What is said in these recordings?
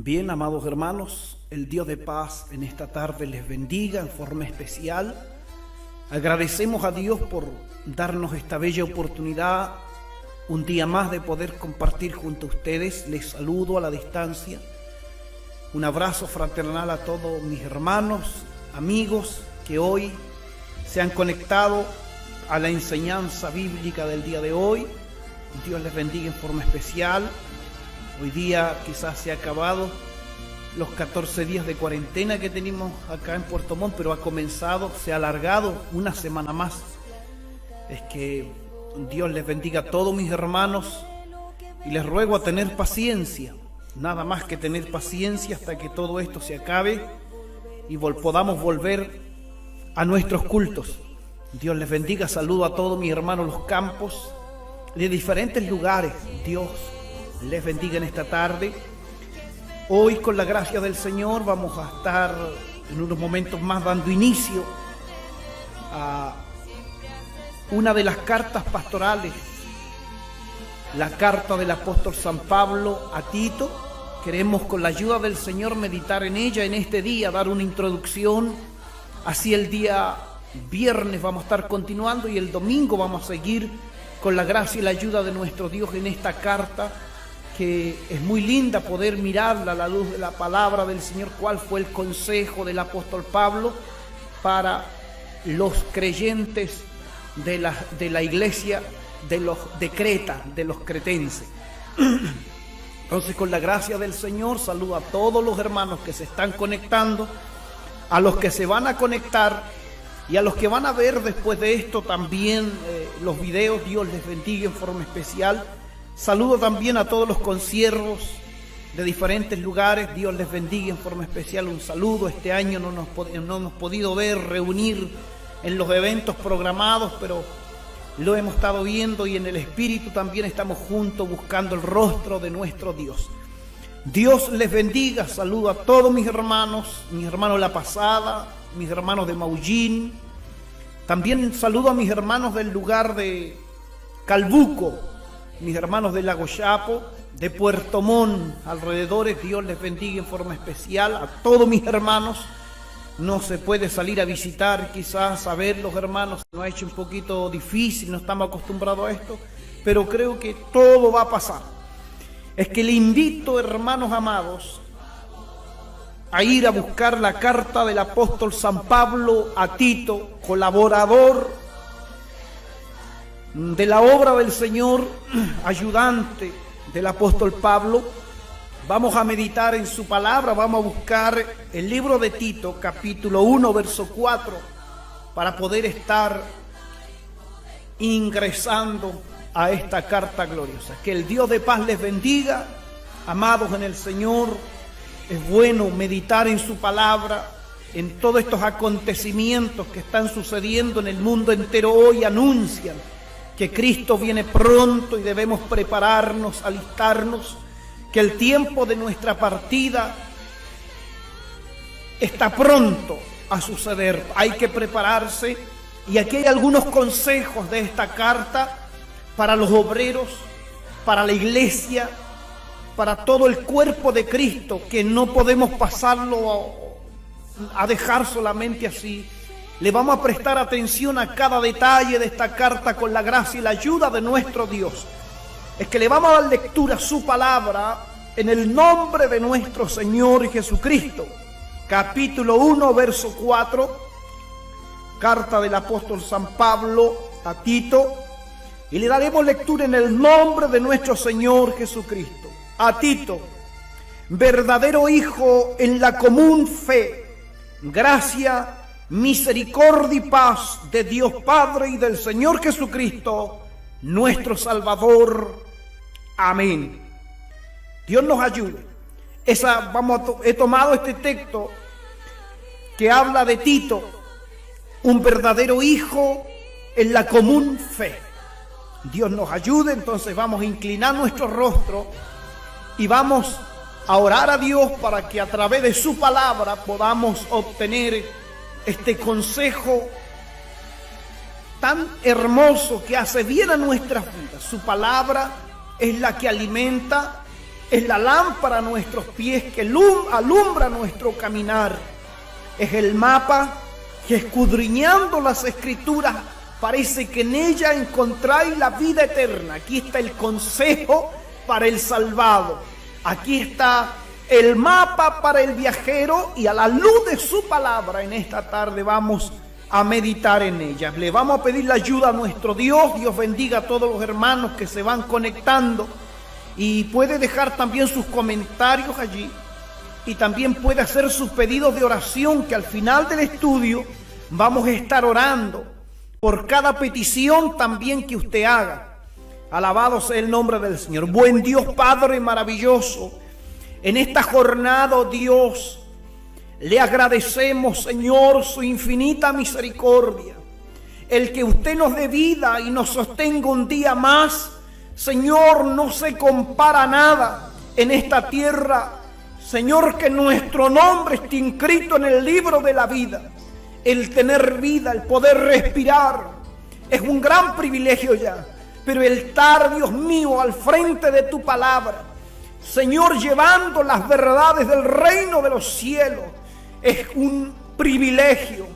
Bien, amados hermanos, el Dios de paz en esta tarde les bendiga en forma especial. Agradecemos a Dios por darnos esta bella oportunidad, un día más de poder compartir junto a ustedes. Les saludo a la distancia. Un abrazo fraternal a todos mis hermanos, amigos que hoy se han conectado a la enseñanza bíblica del día de hoy. Dios les bendiga en forma especial. Hoy día quizás se ha acabado los 14 días de cuarentena que tenemos acá en Puerto Montt, pero ha comenzado, se ha alargado una semana más. Es que Dios les bendiga a todos mis hermanos y les ruego a tener paciencia, nada más que tener paciencia hasta que todo esto se acabe y podamos volver a nuestros cultos. Dios les bendiga, saludo a todos mis hermanos los campos de diferentes lugares. Dios les bendiga en esta tarde. Hoy, con la gracia del Señor, vamos a estar en unos momentos más dando inicio a una de las cartas pastorales, la carta del apóstol San Pablo a Tito. Queremos, con la ayuda del Señor, meditar en ella en este día, dar una introducción. Así el día viernes vamos a estar continuando y el domingo vamos a seguir con la gracia y la ayuda de nuestro Dios en esta carta, que es muy linda poder mirarla a la luz de la palabra del Señor. ¿Cuál fue el consejo del apóstol Pablo para los creyentes de la iglesia de Creta, de los cretenses? Entonces, con la gracia del Señor, saludo a todos los hermanos que se están conectando, a los que se van a conectar y a los que van a ver después de esto también los videos. Dios les bendiga en forma especial. Saludo también a todos los consiervos de diferentes lugares. Dios les bendiga en forma especial. Un saludo. Este año no hemos podido reunir en los eventos programados, pero lo hemos estado viendo y en el Espíritu también estamos juntos buscando el rostro de nuestro Dios. Dios les bendiga. Saludo a todos mis hermanos de La Pasada, mis hermanos de Maullín. También saludo a mis hermanos del lugar de Calbuco, mis hermanos de Lago Chapo, de Puerto Montt, alrededores. Dios les bendiga en forma especial a todos mis hermanos. No se puede salir a visitar, quizás a ver los hermanos, nos ha hecho un poquito difícil, no estamos acostumbrados a esto, pero creo que todo va a pasar. Es que le invito, hermanos amados, a ir a buscar la carta del apóstol San Pablo a Tito, colaborador de la obra del Señor, ayudante del apóstol Pablo. Vamos a meditar en su palabra, vamos a buscar el libro de Tito, capítulo 1, verso 4, para poder estar ingresando a esta carta gloriosa. Que el Dios de paz les bendiga, amados en el Señor. Es bueno meditar en su palabra, en todos estos acontecimientos que están sucediendo en el mundo entero hoy. Anuncian que Cristo viene pronto y debemos prepararnos, alistarnos, que el tiempo de nuestra partida está pronto a suceder. Hay que prepararse, y aquí hay algunos consejos de esta carta para los obreros, para la iglesia, para todo el cuerpo de Cristo, que no podemos pasarlo a dejar solamente así. Le vamos a prestar atención a cada detalle de esta carta con la gracia y la ayuda de nuestro Dios. Es que le vamos a dar lectura a su palabra en el nombre de nuestro Señor Jesucristo. Capítulo 1, verso 4, carta del apóstol San Pablo a Tito. Y le daremos lectura en el nombre de nuestro Señor Jesucristo. A Tito, verdadero hijo en la común fe, gracia, misericordia y paz de Dios Padre y del Señor Jesucristo, nuestro Salvador. Amén. Dios nos ayude. He tomado este texto que habla de Tito, un verdadero hijo en la común fe. Dios nos ayude. Entonces vamos a inclinar nuestro rostro y vamos a orar a Dios para que a través de su palabra podamos obtener este consejo tan hermoso que hace bien a nuestras vidas. Su palabra es la que alimenta, es la lámpara a nuestros pies que alumbra nuestro caminar. Es el mapa que, escudriñando las Escrituras, parece que en ella encontráis la vida eterna. Aquí está el consejo para el salvado. Aquí está el mapa para el viajero, y a la luz de su palabra en esta tarde vamos a meditar en ella. Le vamos a pedir la ayuda a nuestro Dios. Dios bendiga a todos los hermanos que se van conectando, y puede dejar también sus comentarios allí, y también puede hacer sus pedidos de oración, que al final del estudio vamos a estar orando por cada petición también que usted haga. Alabado sea el nombre del Señor. Buen Dios, Padre maravilloso, en esta jornada, oh Dios, le agradecemos, Señor, su infinita misericordia, el que usted nos dé vida y nos sostenga un día más. Señor, no se compara nada en esta tierra, Señor, que nuestro nombre esté inscrito en el libro de la vida. El tener vida, el poder respirar, es un gran privilegio ya. Pero el estar, Dios mío, al frente de tu palabra, Señor, llevando las verdades del reino de los cielos, es un privilegio,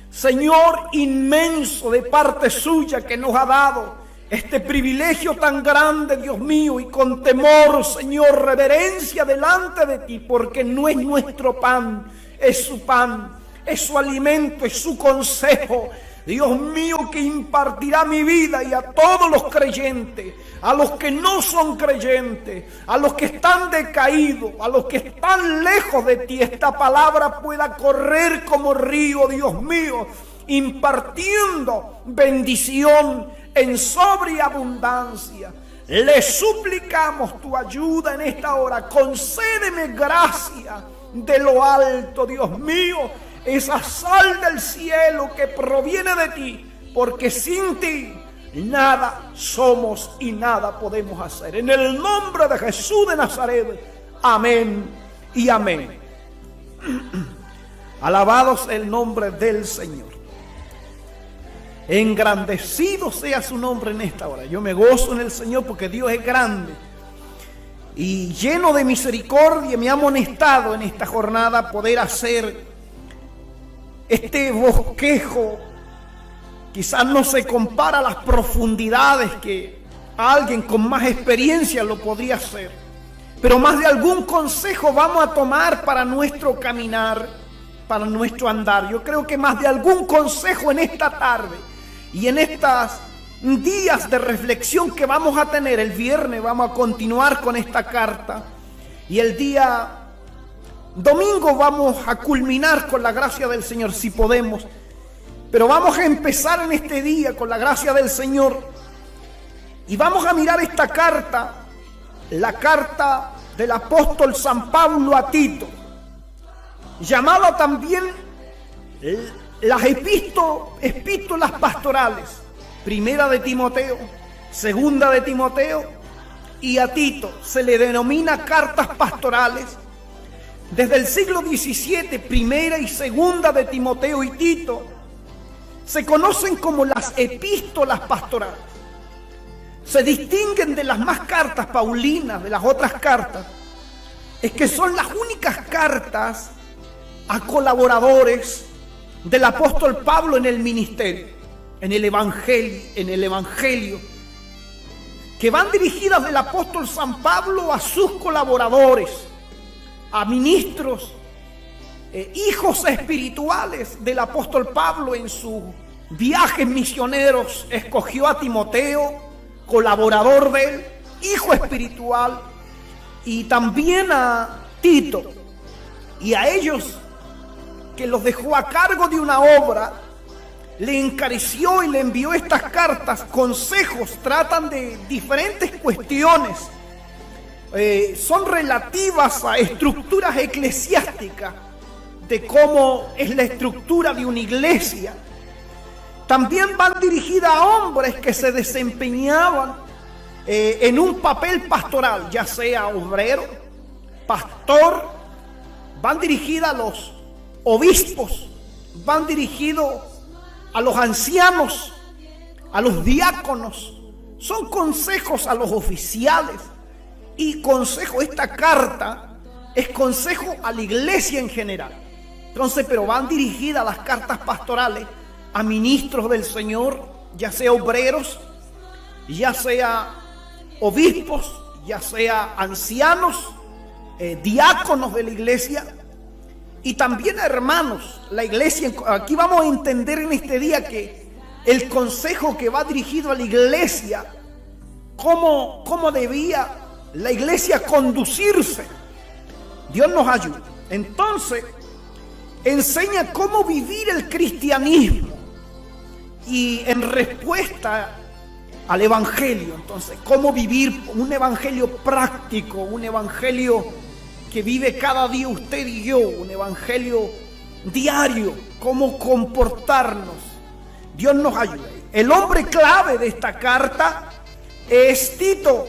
Señor, inmenso de parte suya, que nos ha dado este privilegio tan grande, Dios mío, y con temor, Señor, reverencia delante de ti, porque no es nuestro pan, es su pan, es su alimento, es su consejo, Dios mío, que impartirá mi vida y a todos los creyentes, a los que no son creyentes, a los que están decaídos, a los que están lejos de ti. Esta palabra pueda correr como río, Dios mío, impartiendo bendición en sobreabundancia. Le suplicamos tu ayuda en esta hora. Concédeme gracia de lo alto, Dios mío, esa sal del cielo que proviene de ti, porque sin ti nada somos y nada podemos hacer. En el nombre de Jesús de Nazaret, amén y amén. Alabados el nombre del Señor. Engrandecido sea su nombre en esta hora. Yo me gozo en el Señor porque Dios es grande y lleno de misericordia. Me ha amonestado en esta jornada poder hacer este bosquejo. Quizás no se compara a las profundidades que alguien con más experiencia lo podría hacer, pero más de algún consejo vamos a tomar para nuestro caminar, para nuestro andar. Yo creo que más de algún consejo en esta tarde y en estos días de reflexión que vamos a tener. El viernes vamos a continuar con esta carta y el día domingo vamos a culminar con la gracia del Señor, si podemos. Pero vamos a empezar en este día con la gracia del Señor y vamos a mirar esta carta, la carta del apóstol San Pablo a Tito, llamada también las epístolas pastorales, primera de Timoteo, segunda de Timoteo, y a Tito se le denomina cartas pastorales. Desde el siglo XVII, primera y segunda de Timoteo y Tito se conocen como las epístolas pastorales. Se distinguen de las más cartas paulinas, de las otras cartas, es que son las únicas cartas a colaboradores del apóstol Pablo en el ministerio, en el evangelio, que van dirigidas del apóstol San Pablo a sus colaboradores, a ministros, hijos espirituales del apóstol Pablo. En sus viajes misioneros escogió a Timoteo, colaborador de él, hijo espiritual, y también a Tito, y a ellos que los dejó a cargo de una obra, le encareció y le envió estas cartas, consejos, tratan de diferentes cuestiones, son relativas a estructuras eclesiásticas, de cómo es la estructura de una iglesia. También van dirigidas a hombres que se desempeñaban en un papel pastoral, ya sea obrero, pastor. Van dirigidas a los obispos, van dirigidos a los ancianos, a los diáconos. Son consejos a los oficiales y consejo. Esta carta es consejo a la iglesia en general. Entonces, pero van dirigidas las cartas pastorales a ministros del Señor, ya sea obreros, ya sea obispos, ya sea ancianos, diáconos de la iglesia, y también a hermanos. La iglesia, aquí vamos a entender en este día que el consejo que va dirigido a la iglesia, cómo debía la iglesia conducirse. Dios nos ayude. Entonces, enseña cómo vivir el cristianismo y en respuesta al evangelio. Entonces, cómo vivir un evangelio práctico, un evangelio que vive cada día usted y yo, un evangelio diario, cómo comportarnos. Dios nos ayude. El hombre clave de esta carta es Tito,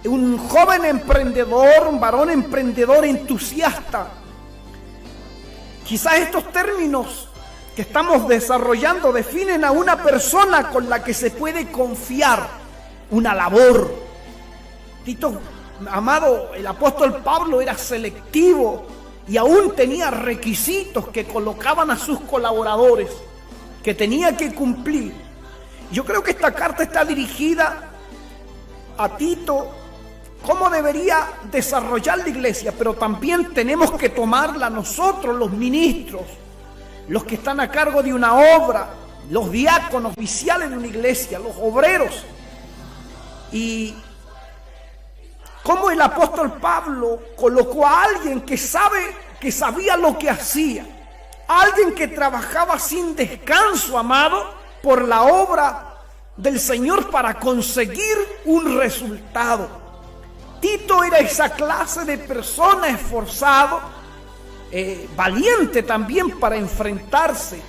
un joven emprendedor, un varón emprendedor entusiasta. Quizás estos términos que estamos desarrollando definen a una persona con la que se puede confiar una labor. Tito, amado, el apóstol Pablo era selectivo y aún tenía requisitos que colocaban a sus colaboradores que tenía que cumplir. Yo creo que esta carta está dirigida a Tito, cómo debería desarrollar la iglesia, pero también tenemos que tomarla nosotros, los ministros, los que están a cargo de una obra, los diáconos oficiales de una iglesia, los obreros. Y cómo el apóstol Pablo colocó a alguien que sabía lo que hacía, alguien que trabajaba sin descanso, amado, por la obra del Señor para conseguir un resultado. Tito era esa clase de persona esforzado, valiente también para enfrentarse.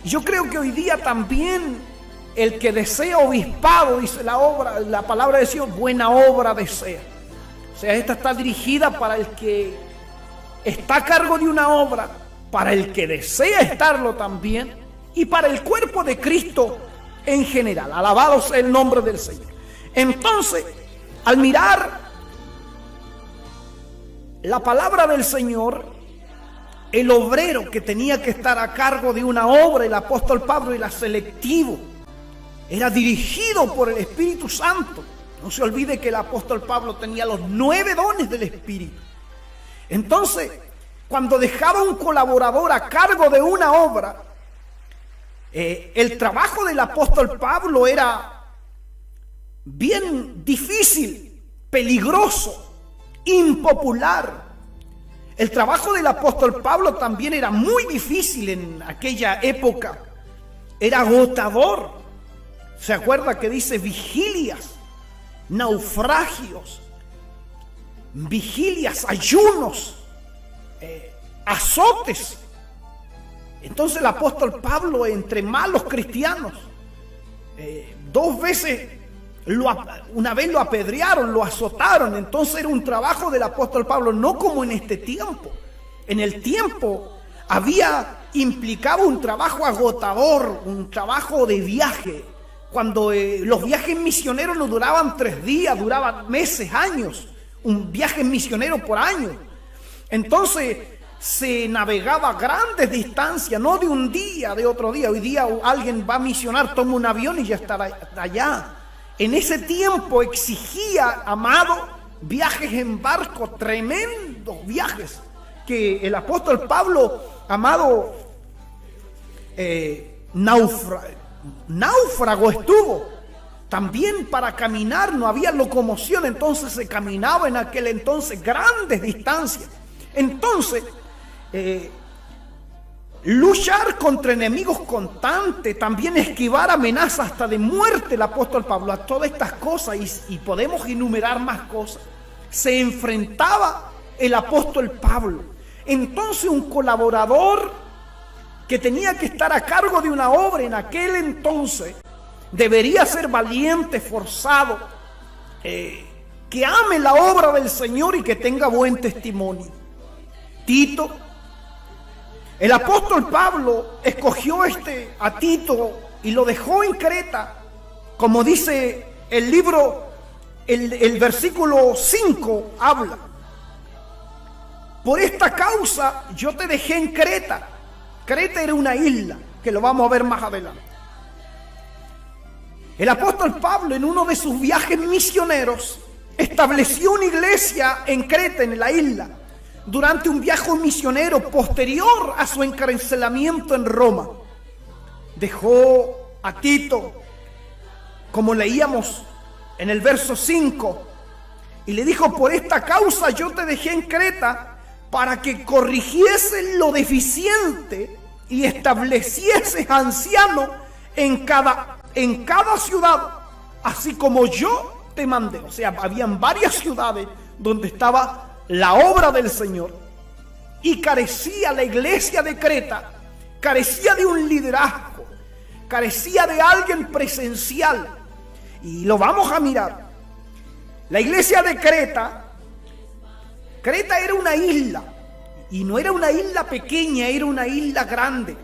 Yo creo que hoy día también el que desea obispado, dice la palabra de Dios, buena obra desea. O sea, esta está dirigida para el que está a cargo de una obra, para el que desea estarlo también, y para el cuerpo de Cristo en general. Alabado sea el nombre del Señor. Entonces, al mirar la palabra del Señor, el obrero que tenía que estar a cargo de una obra, el apóstol Pablo era selectivo, era dirigido por el Espíritu Santo. No se olvide que el apóstol Pablo tenía los 9 dones del Espíritu. Entonces, cuando dejaba un colaborador a cargo de una obra, el trabajo del apóstol Pablo era bien difícil, peligroso, impopular. El trabajo del apóstol Pablo también era muy difícil en aquella época. Era agotador. ¿Se acuerda que dice vigilias, naufragios, vigilias, ayunos, azotes? Entonces el apóstol Pablo, entre malos cristianos, 2 veces, una vez lo apedrearon, lo azotaron. Entonces era un trabajo del apóstol Pablo, no como en este tiempo. En el tiempo implicaba un trabajo agotador, un trabajo de viaje. Cuando los viajes misioneros no duraban 3 días, duraban meses, años. Un viaje misionero por año. Entonces se navegaba grandes distancias, no de un día, de otro día. Hoy día alguien va a misionar, toma un avión y ya estará allá. En ese tiempo exigía, amado, viajes en barco, tremendos viajes, que el apóstol Pablo, amado, náufrago estuvo. También para caminar no había locomoción, entonces se caminaba en aquel entonces grandes distancias. Entonces, luchar contra enemigos constantes, también esquivar amenazas hasta de muerte, el apóstol Pablo, a todas estas cosas, y podemos enumerar más cosas, se enfrentaba el apóstol Pablo. Entonces un colaborador que tenía que estar a cargo de una obra en aquel entonces debería ser valiente, forzado, que ame la obra del Señor y que tenga buen testimonio. Tito, el apóstol Pablo escogió a Tito y lo dejó en Creta, como dice el libro el versículo 5 habla: por esta causa yo te dejé en Creta. Creta era una isla, que lo vamos a ver más adelante. El apóstol Pablo, en uno de sus viajes misioneros, estableció una iglesia en Creta, en la isla, durante un viaje misionero posterior a su encarcelamiento en Roma. Dejó a Tito, como leíamos en el verso 5, y le dijo: por esta causa yo te dejé en Creta, para que corrigiese lo deficiente y estableciese ancianos en cada ciudad, así como yo te mandé. O sea, habían varias ciudades donde estaba la obra del Señor, y carecía la iglesia de Creta, carecía de un liderazgo, carecía de alguien presencial. Y lo vamos a mirar. La iglesia de Creta era una isla, y no era una isla pequeña, era una isla grande,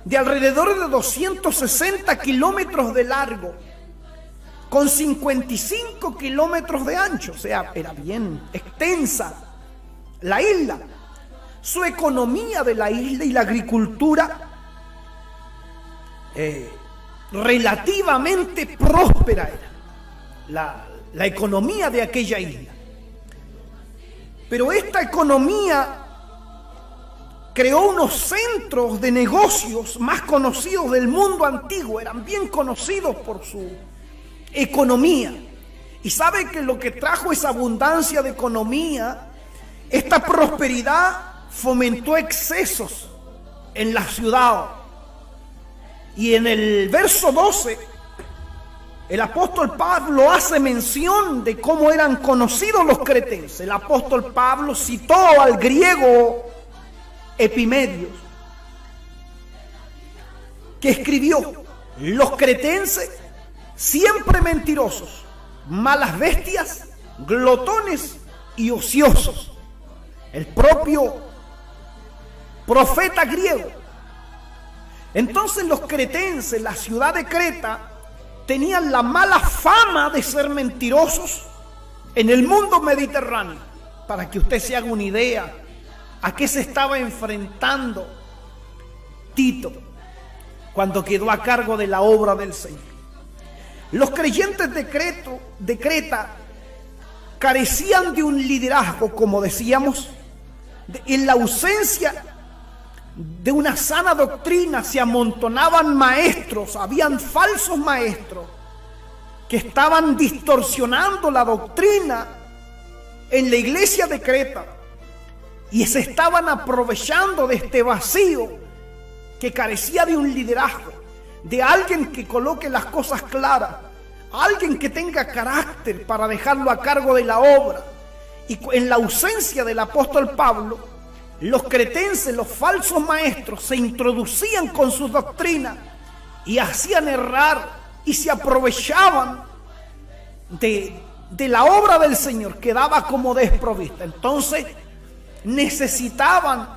de alrededor de 260 kilómetros de largo, con 55 kilómetros de ancho. O sea, era bien extensa la isla. Su economía de la isla y la agricultura relativamente próspera era la economía de aquella isla. Pero esta economía creó unos centros de negocios más conocidos del mundo antiguo. Eran bien conocidos por su economía. Y sabe que lo que trajo esa abundancia de economía, esta prosperidad, fomentó excesos en la ciudad. Y en el verso 12, el apóstol Pablo hace mención de cómo eran conocidos los cretenses. El apóstol Pablo citó al griego Epimedios, que escribió: los cretenses, siempre mentirosos, malas bestias, glotones y ociosos. El propio profeta griego. Entonces los cretenses, la ciudad de Creta, tenían la mala fama de ser mentirosos en el mundo mediterráneo. Para que usted se haga una idea a qué se estaba enfrentando Tito cuando quedó a cargo de la obra del Señor. Los creyentes de Creta carecían de un liderazgo, como decíamos. En la ausencia de una sana doctrina se amontonaban maestros, habían falsos maestros que estaban distorsionando la doctrina en la iglesia de Creta, y se estaban aprovechando de este vacío que carecía de un liderazgo, de alguien que coloque las cosas claras, alguien que tenga carácter para dejarlo a cargo de la obra. Y en la ausencia del apóstol Pablo, los cretenses, los falsos maestros, se introducían con sus doctrinas y hacían errar y se aprovechaban de la obra del Señor, que daba como desprovista. Entonces necesitaban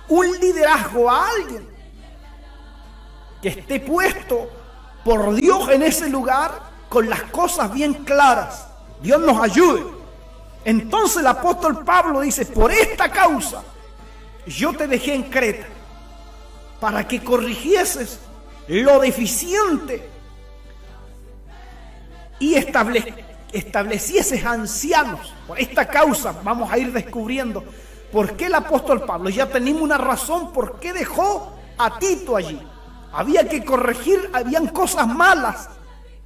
un liderazgo, a alguien que esté puesto por Dios en ese lugar, con las cosas bien claras. Dios nos ayude. Entonces el apóstol Pablo dice: por esta causa yo te dejé en Creta, para que corrigieses lo deficiente y establecieses ancianos. Por esta causa vamos a ir descubriendo por qué el apóstol Pablo, ya tenemos una razón por qué dejó a Tito allí. Había que corregir, habían cosas malas,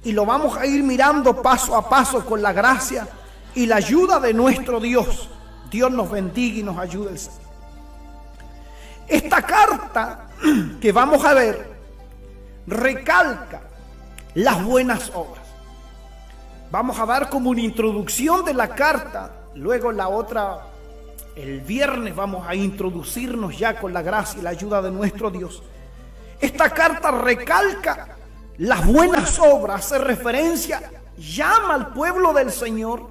y lo vamos a ir mirando paso a paso con la gracia y la ayuda de nuestro Dios. Dios nos bendiga y nos ayude. Esta carta que vamos a ver recalca las buenas obras. Vamos a dar como una introducción de la carta, luego la otra, el viernes vamos a introducirnos ya con la gracia y la ayuda de nuestro Dios. Esta carta recalca las buenas obras, hace referencia, llama al pueblo del Señor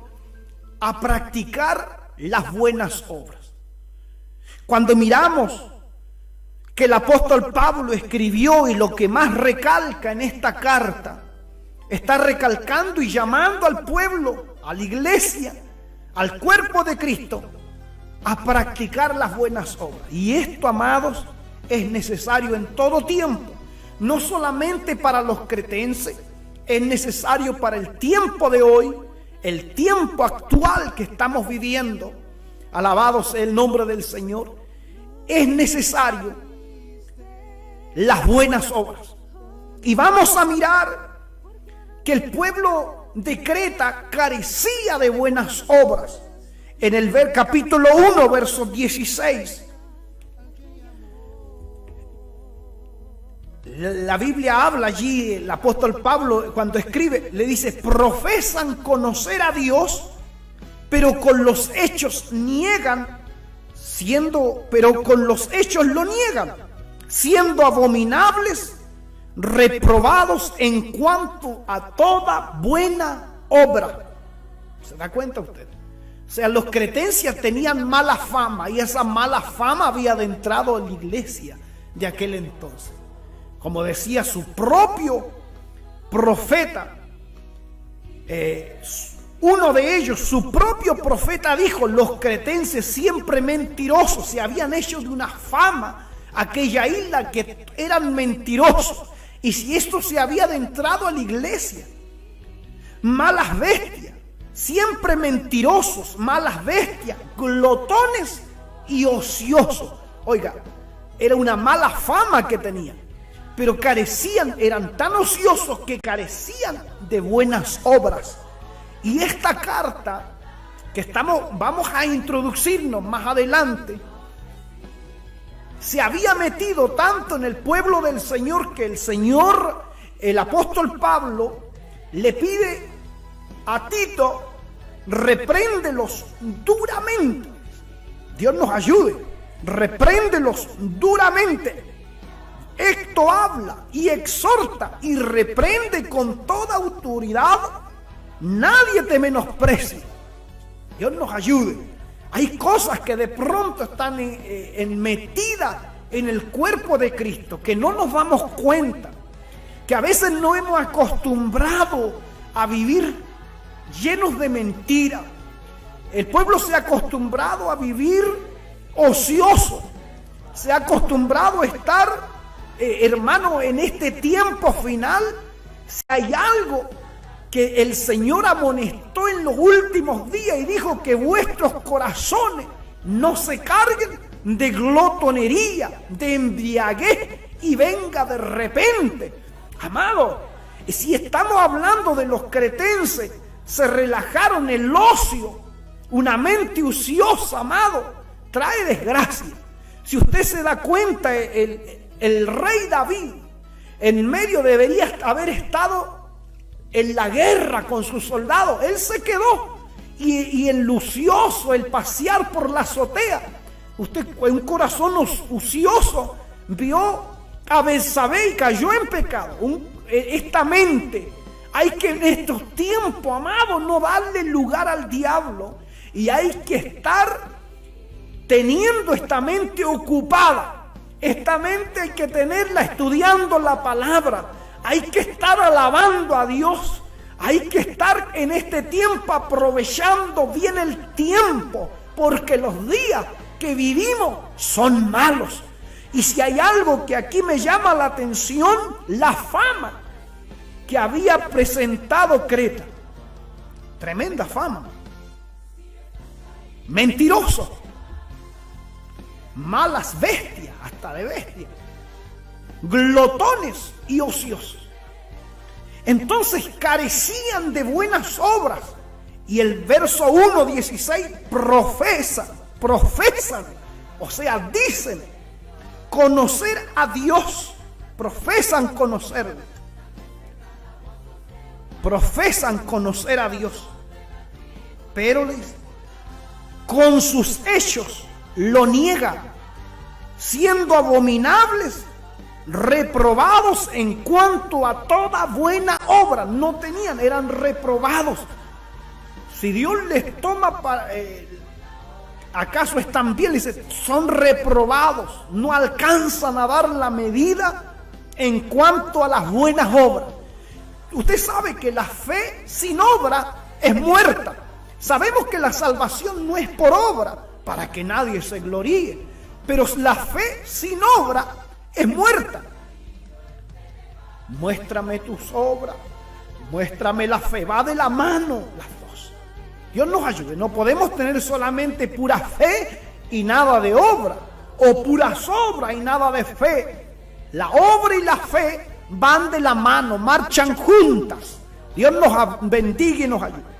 a practicar las buenas obras. Cuando miramos que el apóstol Pablo escribió, y lo que más recalca en esta carta, está recalcando y llamando al pueblo a la iglesia, al cuerpo de Cristo, a practicar las buenas obras. Y esto, amados, es necesario en todo tiempo, no solamente para los cretenses, es necesario para el tiempo de hoy, el tiempo actual que estamos viviendo. Alabado sea el nombre del Señor. Es necesario las buenas obras. Y vamos a mirar que el pueblo de Creta carecía de buenas obras. En el capítulo 1, verso 16. La Biblia habla allí, el apóstol Pablo cuando escribe, le dice: profesan conocer a Dios, pero con los hechos niegan, pero con los hechos lo niegan, siendo abominables, reprobados en cuanto a toda buena obra. ¿Se da cuenta usted? O sea, los cretenses tenían mala fama, y esa mala fama había adentrado en la iglesia de aquel entonces. Como decía su propio profeta, uno de ellos, su propio profeta, dijo: los cretenses siempre mentirosos. Se habían hecho de una fama aquella isla, que eran mentirosos. Y si esto se había adentrado a la iglesia, malas bestias, siempre mentirosos, malas bestias, glotones y ociosos. Oiga, era una mala fama que tenían, pero eran tan ociosos que carecían de buenas obras. Y esta carta que vamos a introducirnos más adelante, se había metido tanto en el pueblo del Señor que el apóstol Pablo le pide a Tito: repréndelos duramente. Dios nos ayude. Repréndelos duramente. Esto habla y exhorta y reprende con toda autoridad. Nadie te menosprecie. Dios nos ayude. Hay cosas que de pronto están metidas en el cuerpo de Cristo, que no nos damos cuenta, que a veces no hemos acostumbrado a vivir llenos de mentiras. El pueblo se ha acostumbrado a vivir ocioso, se ha acostumbrado a estar, hermano, en este tiempo final. Si hay algo que el Señor amonestó en los últimos días, y dijo que vuestros corazones no se carguen de glotonería, de embriaguez, y venga de repente. Amado, si estamos hablando de los cretenses, se relajaron el ocio, una mente ociosa, amado, trae desgracia. Si usted se da cuenta, el rey David en medio debería haber estado en la guerra con sus soldados. Él se quedó, y el lucioso, el pasear por la azotea. Usted, un corazón ocioso, vio a Betsabé y cayó en pecado. Esta mente, hay que en estos tiempos, amados, no darle lugar al diablo, y hay que estar teniendo esta mente ocupada. Esta mente hay que tenerla estudiando la palabra. Hay que estar alabando a Dios. Hay que estar en este tiempo aprovechando bien el tiempo, porque los días que vivimos son malos. Y si hay algo que aquí me llama la atención, la fama que había presentado Creta. Tremenda fama. Mentiroso. Malas bestias, hasta de bestias. Glotones y ociosos. Entonces carecían de buenas obras. Y el verso 1:16, profesan, o sea, dicen conocer a Dios. Profesan conocerlo. Profesan conocer a Dios. Pero con sus hechos lo niegan, siendo abominables, reprobados en cuanto a toda buena obra. No tenían, eran reprobados. Si Dios les toma para... ¿acaso están bien? Dice, son reprobados, no alcanzan a dar la medida en cuanto a las buenas obras. Usted sabe que la fe sin obra es muerta. Sabemos que la salvación no es por obra, para que nadie se gloríe, pero la fe sin obra es muerta. Muéstrame tus obras, muéstrame la fe, va de la mano las dos. Dios nos ayude, no podemos tener solamente pura fe y nada de obra, o puras obras y nada de fe. La obra y la fe van de la mano, marchan juntas. Dios nos bendiga y nos ayude.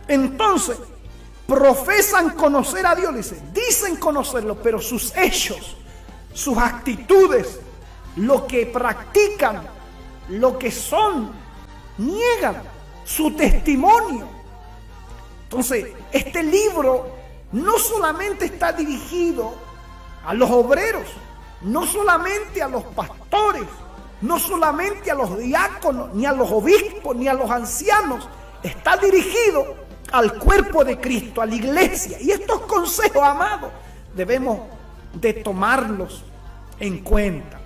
Entonces, profesan conocer a Dios, dicen conocerlo, pero sus hechos, sus actitudes, lo que practican, lo que son, niegan su testimonio. Entonces, este libro no solamente está dirigido a los obreros, no solamente a los pastores, no solamente a los diáconos, ni a los obispos, ni a los ancianos, está dirigido al cuerpo de Cristo, a la iglesia. Y estos consejos, amados, debemos de tomarlos en cuenta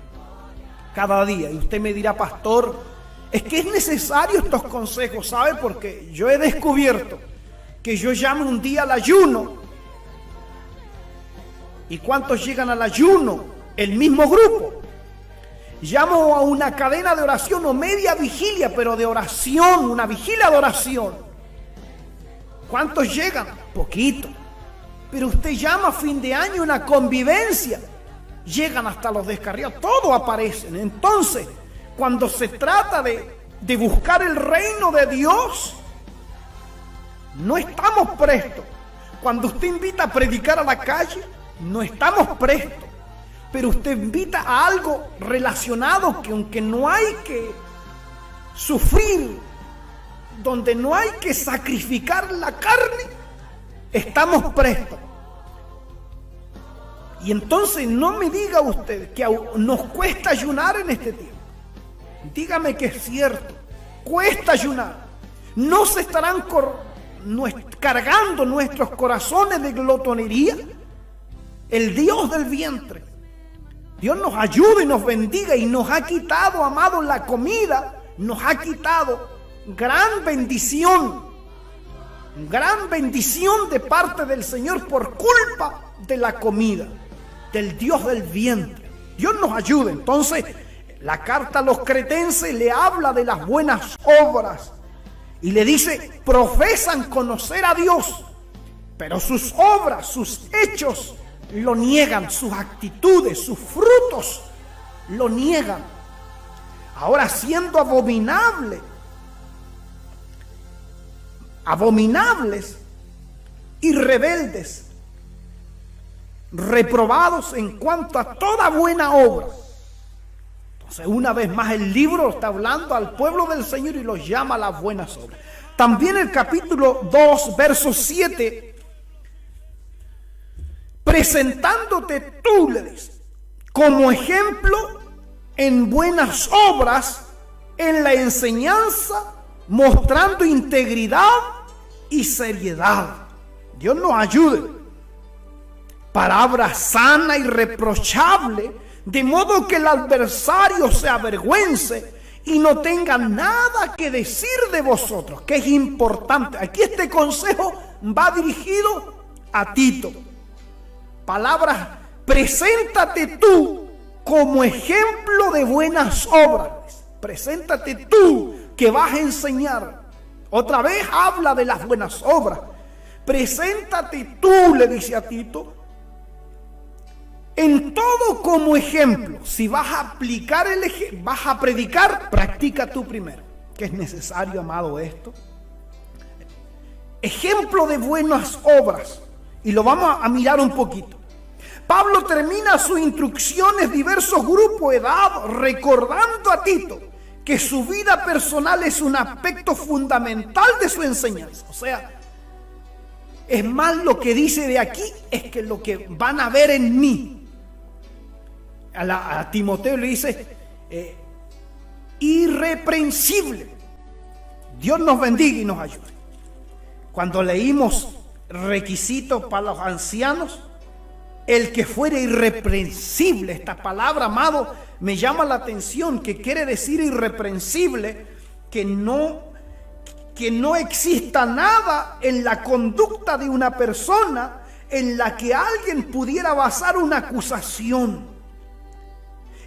cada día. Y usted me dirá, pastor, es que es necesario estos consejos, ¿sabe? Porque yo he descubierto que yo llamo un día al ayuno. ¿Y cuántos llegan al ayuno? El mismo grupo. Llamo a una cadena de oración o media vigilia, pero de oración, una vigilia de oración. ¿Cuántos llegan? Poquito. Pero usted llama a fin de año una convivencia. Llegan hasta los descarriados, todos aparecen. Entonces, cuando se trata de buscar el reino de Dios, no estamos prestos. Cuando usted invita a predicar a la calle, no estamos prestos. Pero usted invita a algo relacionado que aunque no hay que sufrir, donde no hay que sacrificar la carne, estamos prestos. Y entonces no me diga usted que nos cuesta ayunar en este tiempo. Dígame que es cierto, cuesta ayunar. ¿No se estarán cargando nuestros corazones de glotonería? El Dios del vientre, Dios nos ayude y nos bendiga, y nos ha quitado, amados, la comida, nos ha quitado gran bendición de parte del Señor por culpa de la comida, del Dios del vientre. Dios nos ayude. Entonces, la carta a los cretenses le habla de las buenas obras y le dice, profesan conocer a Dios, pero sus obras, sus hechos lo niegan, sus actitudes, sus frutos lo niegan. Ahora, siendo abominables y rebeldes, reprobados en cuanto a toda buena obra. Entonces, una vez más, el libro está hablando al pueblo del Señor y los llama a las buenas obras. También el capítulo 2, verso 7, presentándote tú, le dice, como ejemplo en buenas obras, en la enseñanza, mostrando integridad y seriedad. Dios nos ayude. Palabra sana y reprochable, de modo que el adversario se avergüence y no tenga nada que decir de vosotros, que es importante. Aquí este consejo va dirigido a Tito. Palabras, preséntate tú como ejemplo de buenas obras. Preséntate tú que vas a enseñar. Otra vez habla de las buenas obras. Preséntate tú, le dice a Tito, en todo como ejemplo. Si vas a aplicar vas a predicar, practica tú primero. Que es necesario, amado, esto. Ejemplo de buenas obras. Y lo vamos a mirar un poquito. Pablo termina sus instrucciones, diversos grupos de edad, recordando a Tito que su vida personal es un aspecto fundamental de su enseñanza. O sea, es más lo que dice de aquí, es que lo que van a ver en mí. A Timoteo le dice, irreprensible. Dios nos bendiga y nos ayude. Cuando leímos requisitos para los ancianos, el que fuera irreprensible, esta palabra, amado, me llama la atención, que quiere decir irreprensible, que que no exista nada en la conducta de una persona en la que alguien pudiera basar una acusación.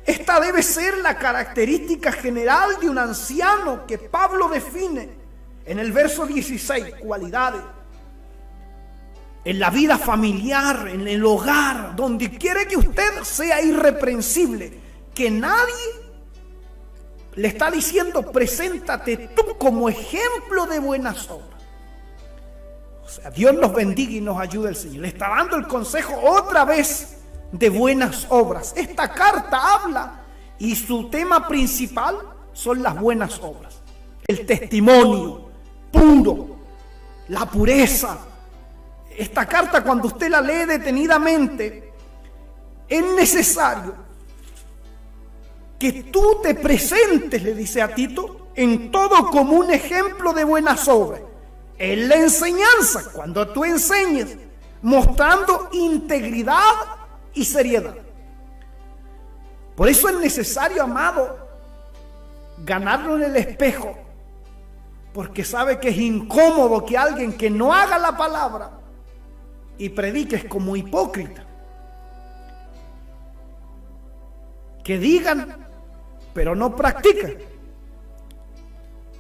Esta debe ser la característica general de un anciano que Pablo define en el verso 16, cualidades. En la vida familiar, en el hogar, donde quiere que usted sea irreprensible, que nadie le está diciendo, preséntate tú como ejemplo de buenas obras. O sea, Dios nos bendiga y nos ayude el Señor. Le está dando el consejo otra vez de buenas obras. Esta carta habla y su tema principal son las buenas obras. El testimonio puro, la pureza. Esta carta, cuando usted la lee detenidamente, es necesario que tú te presentes, le dice a Tito, en todo como un ejemplo de buenas obras. En la enseñanza, cuando tú enseñes, mostrando integridad y seriedad. Por eso es necesario, amado, ganarlo en el espejo, porque sabe que es incómodo que alguien que no haga la palabra y predique es como hipócrita. Que digan, pero no practican.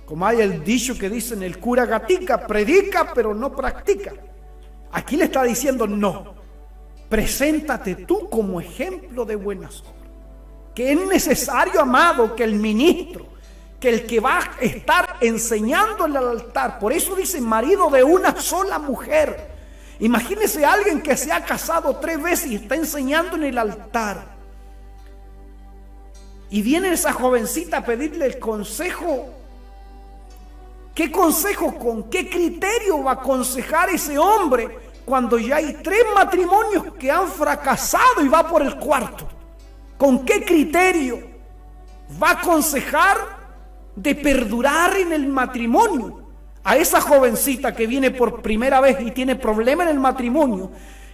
Como hay el dicho que dicen, el cura gatica, predica pero no practica. Aquí le está diciendo, no, preséntate tú como ejemplo de buenas obras. Que es necesario, amado, que el ministro, que el que va a estar enseñando en el altar, por eso dice marido de una sola mujer. Imagínese a alguien que se ha casado 3 veces y está enseñando en el altar. Y viene esa jovencita a pedirle el consejo. ¿Qué consejo, con qué criterio va a aconsejar ese hombre cuando ya hay 3 matrimonios que han fracasado y va por el 4º? ¿Con qué criterio va a aconsejar de perdurar en el matrimonio a esa jovencita que viene por primera vez y tiene problema en el matrimonio?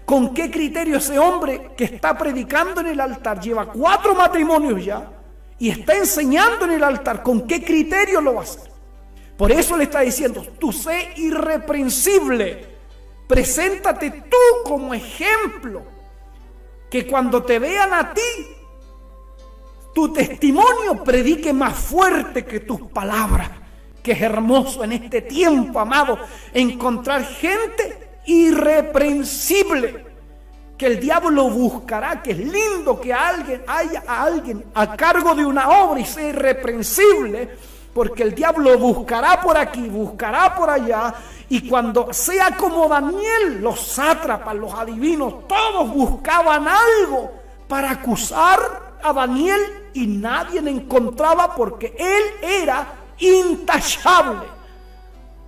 ¿Con qué criterio ese hombre que está predicando en el altar, lleva 4 matrimonios ya y está enseñando en el altar, con qué criterio lo va a hacer? Por eso le está diciendo, tú sé irreprensible, preséntate tú como ejemplo, que cuando te vean a ti, tu testimonio predique más fuerte que tus palabras. Que es hermoso en este tiempo, amado, encontrar gente irreprensible, que el diablo buscará, que es lindo que haya alguien a cargo de una obra y sea irreprensible, porque el diablo buscará por aquí, buscará por allá, y cuando sea como Daniel, los sátrapas, los adivinos, todos buscaban algo para acusar a Daniel y nadie le encontraba, porque él era intachable,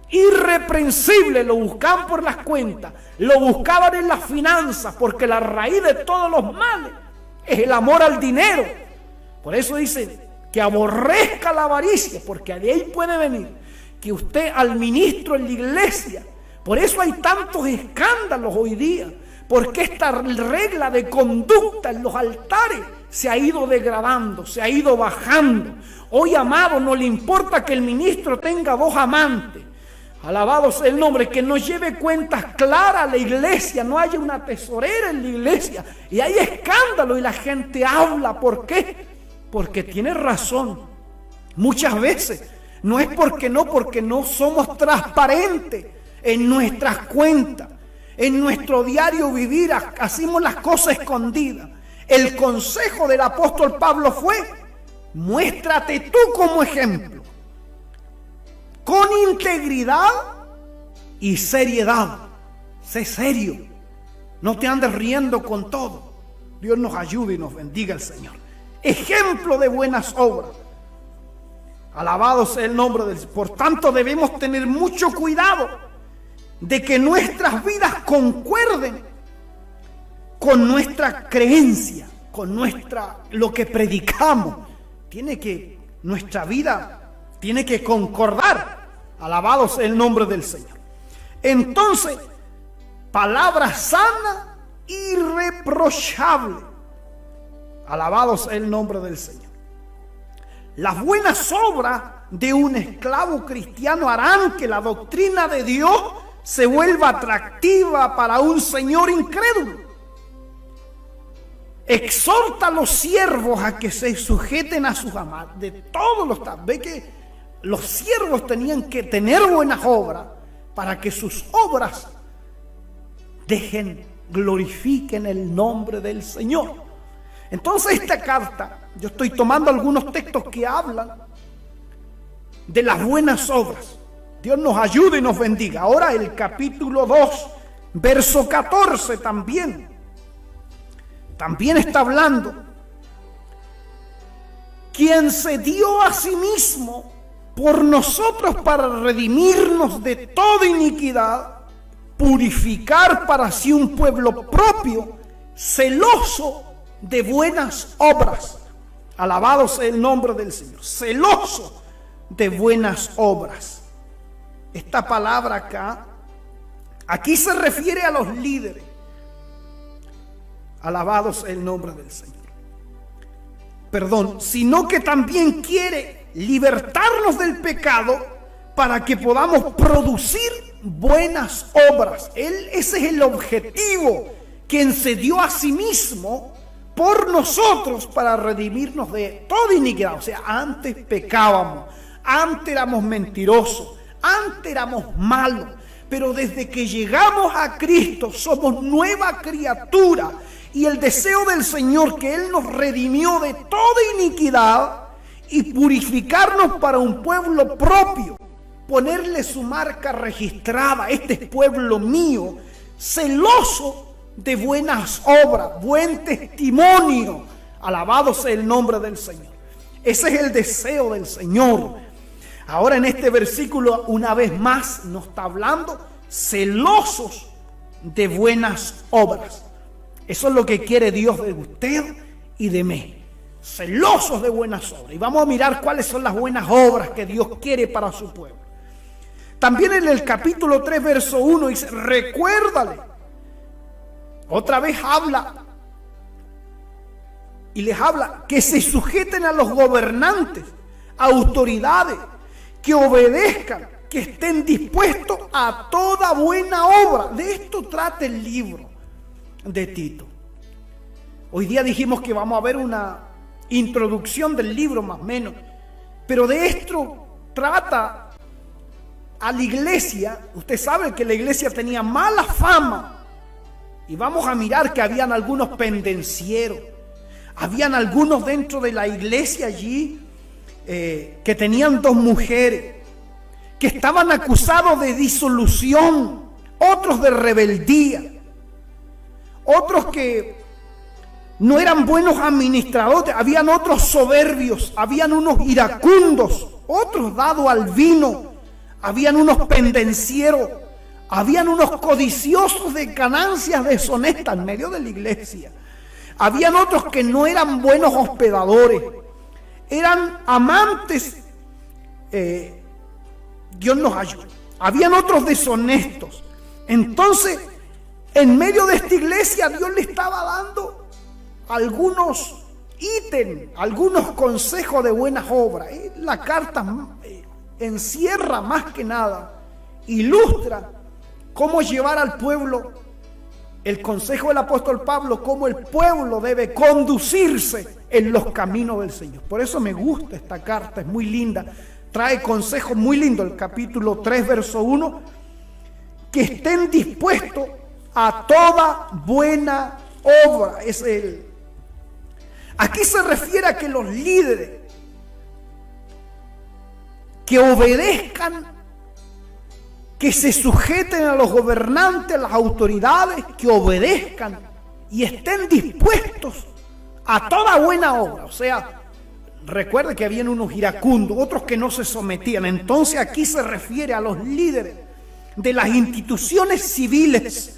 irreprensible. Lo buscaban por las cuentas, lo buscaban en las finanzas, porque la raíz de todos los males es el amor al dinero. Por eso dice que aborrezca la avaricia, porque de ahí puede venir que usted al ministro en la iglesia. Por eso hay tantos escándalos hoy día, porque esta regla de conducta en los altares se ha ido degradando, se ha ido bajando. Hoy, amado, no le importa que el ministro tenga 2 amantes. Alabado sea el nombre, que no lleve cuentas claras a la iglesia, no haya una tesorera en la iglesia. Y hay escándalo y la gente habla. ¿Por qué? Porque tiene razón. Muchas veces no es porque no somos transparentes en nuestras cuentas, en nuestro diario vivir, hacemos las cosas escondidas. El consejo del apóstol Pablo fue: muéstrate tú como ejemplo, con integridad y seriedad. Sé serio, no te andes riendo con todo. Dios nos ayude y nos bendiga el Señor. Ejemplo de buenas obras. Alabado sea el nombre del Señor. Por tanto, debemos tener mucho cuidado de que nuestras vidas concuerden con nuestra creencia, con lo que predicamos. Nuestra vida tiene que concordar. Alabado sea el nombre del Señor. Entonces, palabra sana, irreprochable. Alabado sea el nombre del Señor. Las buenas obras de un esclavo cristiano harán que la doctrina de Dios se vuelva atractiva para un señor incrédulo. Exhorta a los siervos a que se sujeten a sus amados. De todos los... Ve que los siervos tenían que tener buenas obras para que sus obras glorifiquen el nombre del Señor. Entonces esta carta, yo estoy tomando algunos textos que hablan de las buenas obras. Dios nos ayude y nos bendiga. Ahora el capítulo 2, verso 14 también está hablando. Quien se dio a sí mismo por nosotros para redimirnos de toda iniquidad, purificar para sí un pueblo propio, celoso de buenas obras. Alabado sea el nombre del Señor. Celoso de buenas obras. Esta palabra aquí se refiere a los líderes. Alabado sea el nombre del Señor. Sino que también quiere libertarnos del pecado para que podamos producir buenas obras. Ese es el objetivo. Quien se dio a sí mismo por nosotros para redimirnos de toda iniquidad. O sea, antes pecábamos, antes éramos mentirosos, antes éramos malos, pero desde que llegamos a Cristo somos nueva criatura, y el deseo del Señor que Él nos redimió de toda iniquidad y purificarnos para un pueblo propio, ponerle su marca registrada. Este es pueblo mío, celoso de buenas obras, buen testimonio. Alabado sea el nombre del Señor. Ese es el deseo del Señor. Ahora en este versículo una vez más nos está hablando celosos de buenas obras. Eso es lo que quiere Dios de usted y de mí. Celosos de buenas obras. Y vamos a mirar cuáles son las buenas obras que Dios quiere para su pueblo. También en el capítulo 3, verso 1 dice, recuérdale. Otra vez habla y les habla que se sujeten a los gobernantes, autoridades, que obedezcan, que estén dispuestos a toda buena obra. De esto trata el libro de Tito. Hoy día dijimos que vamos a ver una introducción del libro más o menos, pero de esto trata a la iglesia. Usted sabe que la iglesia tenía mala fama, y vamos a mirar que habían algunos pendencieros, habían algunos dentro de la iglesia allí que tenían 2 mujeres, que estaban acusados de disolución, otros de rebeldía, otros que no eran buenos administradores, habían otros soberbios, habían unos iracundos, otros dados al vino, habían unos pendencieros, habían unos codiciosos de ganancias deshonestas en medio de la iglesia. Habían otros que no eran buenos hospedadores, eran amantes, Dios nos ayude. Habían otros deshonestos. Entonces, en medio de esta iglesia, Dios le estaba dando algunos ítems, algunos consejos de buenas obras. La carta encierra más que nada, ilustra cómo llevar al pueblo, el consejo del apóstol Pablo, cómo el pueblo debe conducirse en los caminos del Señor. Por eso me gusta esta carta, es muy linda, trae consejos muy lindos. El capítulo 3, verso 1, que estén dispuestos a toda buena obra. Aquí se refiere a que los líderes que obedezcan, que se sujeten a los gobernantes, a las autoridades, que obedezcan y estén dispuestos a toda buena obra. O sea, recuerde que habían unos iracundos, otros que no se sometían. Entonces aquí se refiere a los líderes de las instituciones civiles.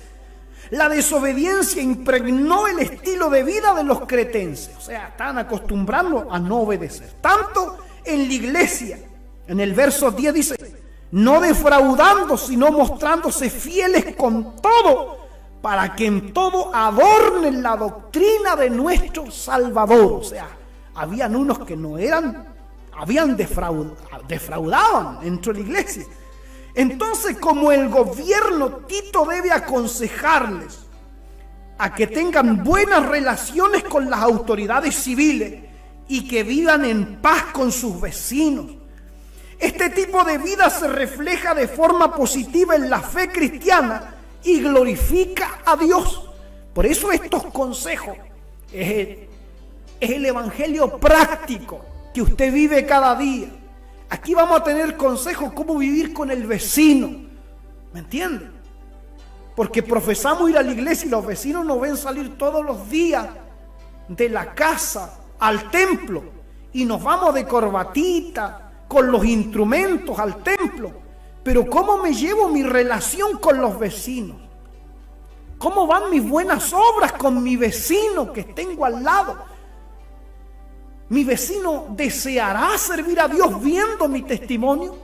La desobediencia impregnó el estilo de vida de los cretenses. O sea, estaban acostumbrados a no obedecer. Tanto en la iglesia, en el verso 10 dice, no defraudando, sino mostrándose fieles con todo, para que en todo adornen la doctrina de nuestro Salvador. O sea, habían unos que no eran defraudaban dentro de la iglesia. Entonces, como el gobierno, Tito debe aconsejarles a que tengan buenas relaciones con las autoridades civiles y que vivan en paz con sus vecinos. Este tipo de vida se refleja de forma positiva en la fe cristiana y glorifica a Dios. Por eso estos consejos es el evangelio práctico que usted vive cada día. Aquí vamos a tener consejos cómo vivir con el vecino. ¿Me entiende? Porque profesamos ir a la iglesia y los vecinos nos ven salir todos los días de la casa al templo y nos vamos de corbatita con los instrumentos al templo. Pero ¿cómo me llevo mi relación con los vecinos? ¿Cómo van mis buenas obras con mi vecino que tengo al lado? ¿Mi vecino deseará servir a Dios viendo mi testimonio?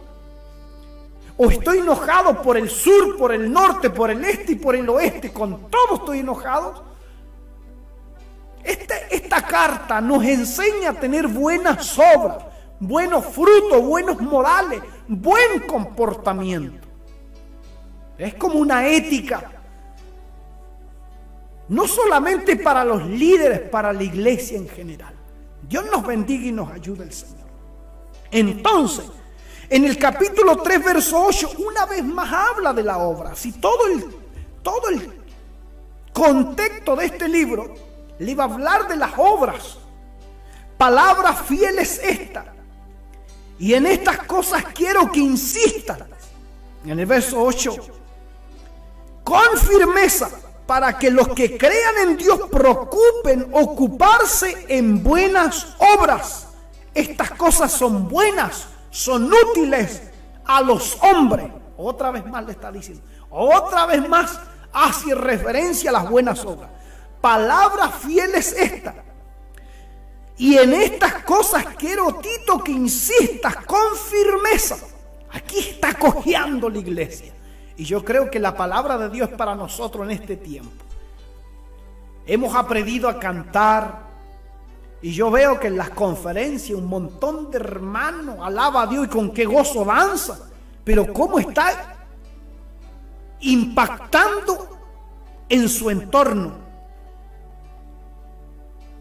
¿O estoy enojado por el sur, por el norte, por el este y por el oeste? Con todo estoy enojado. Esta carta nos enseña a tener buenas obras, buenos frutos, buenos modales, buen comportamiento. Es como una ética. No solamente para los líderes, para la iglesia en general. Dios nos bendiga y nos ayude el Señor. Entonces, en el capítulo 3, verso 8, una vez más habla de la obra. Si todo el contexto de este libro le iba a hablar de las obras. Palabra fiel es esta. Y en estas cosas quiero que insistan. En el verso 8, con firmeza, para que los que crean en Dios procuren ocuparse en buenas obras. Estas cosas son buenas, son útiles a los hombres. Otra vez más le está diciendo. Otra vez más hace referencia a las buenas obras. Palabra fiel es esta. Y en estas cosas quiero, Tito, que insistas con firmeza. Aquí está cojeando la iglesia. Y yo creo que la palabra de Dios es para nosotros en este tiempo. Hemos aprendido a cantar. Y yo veo que en las conferencias un montón de hermanos alaba a Dios y con qué gozo danza. Pero cómo está impactando en su entorno.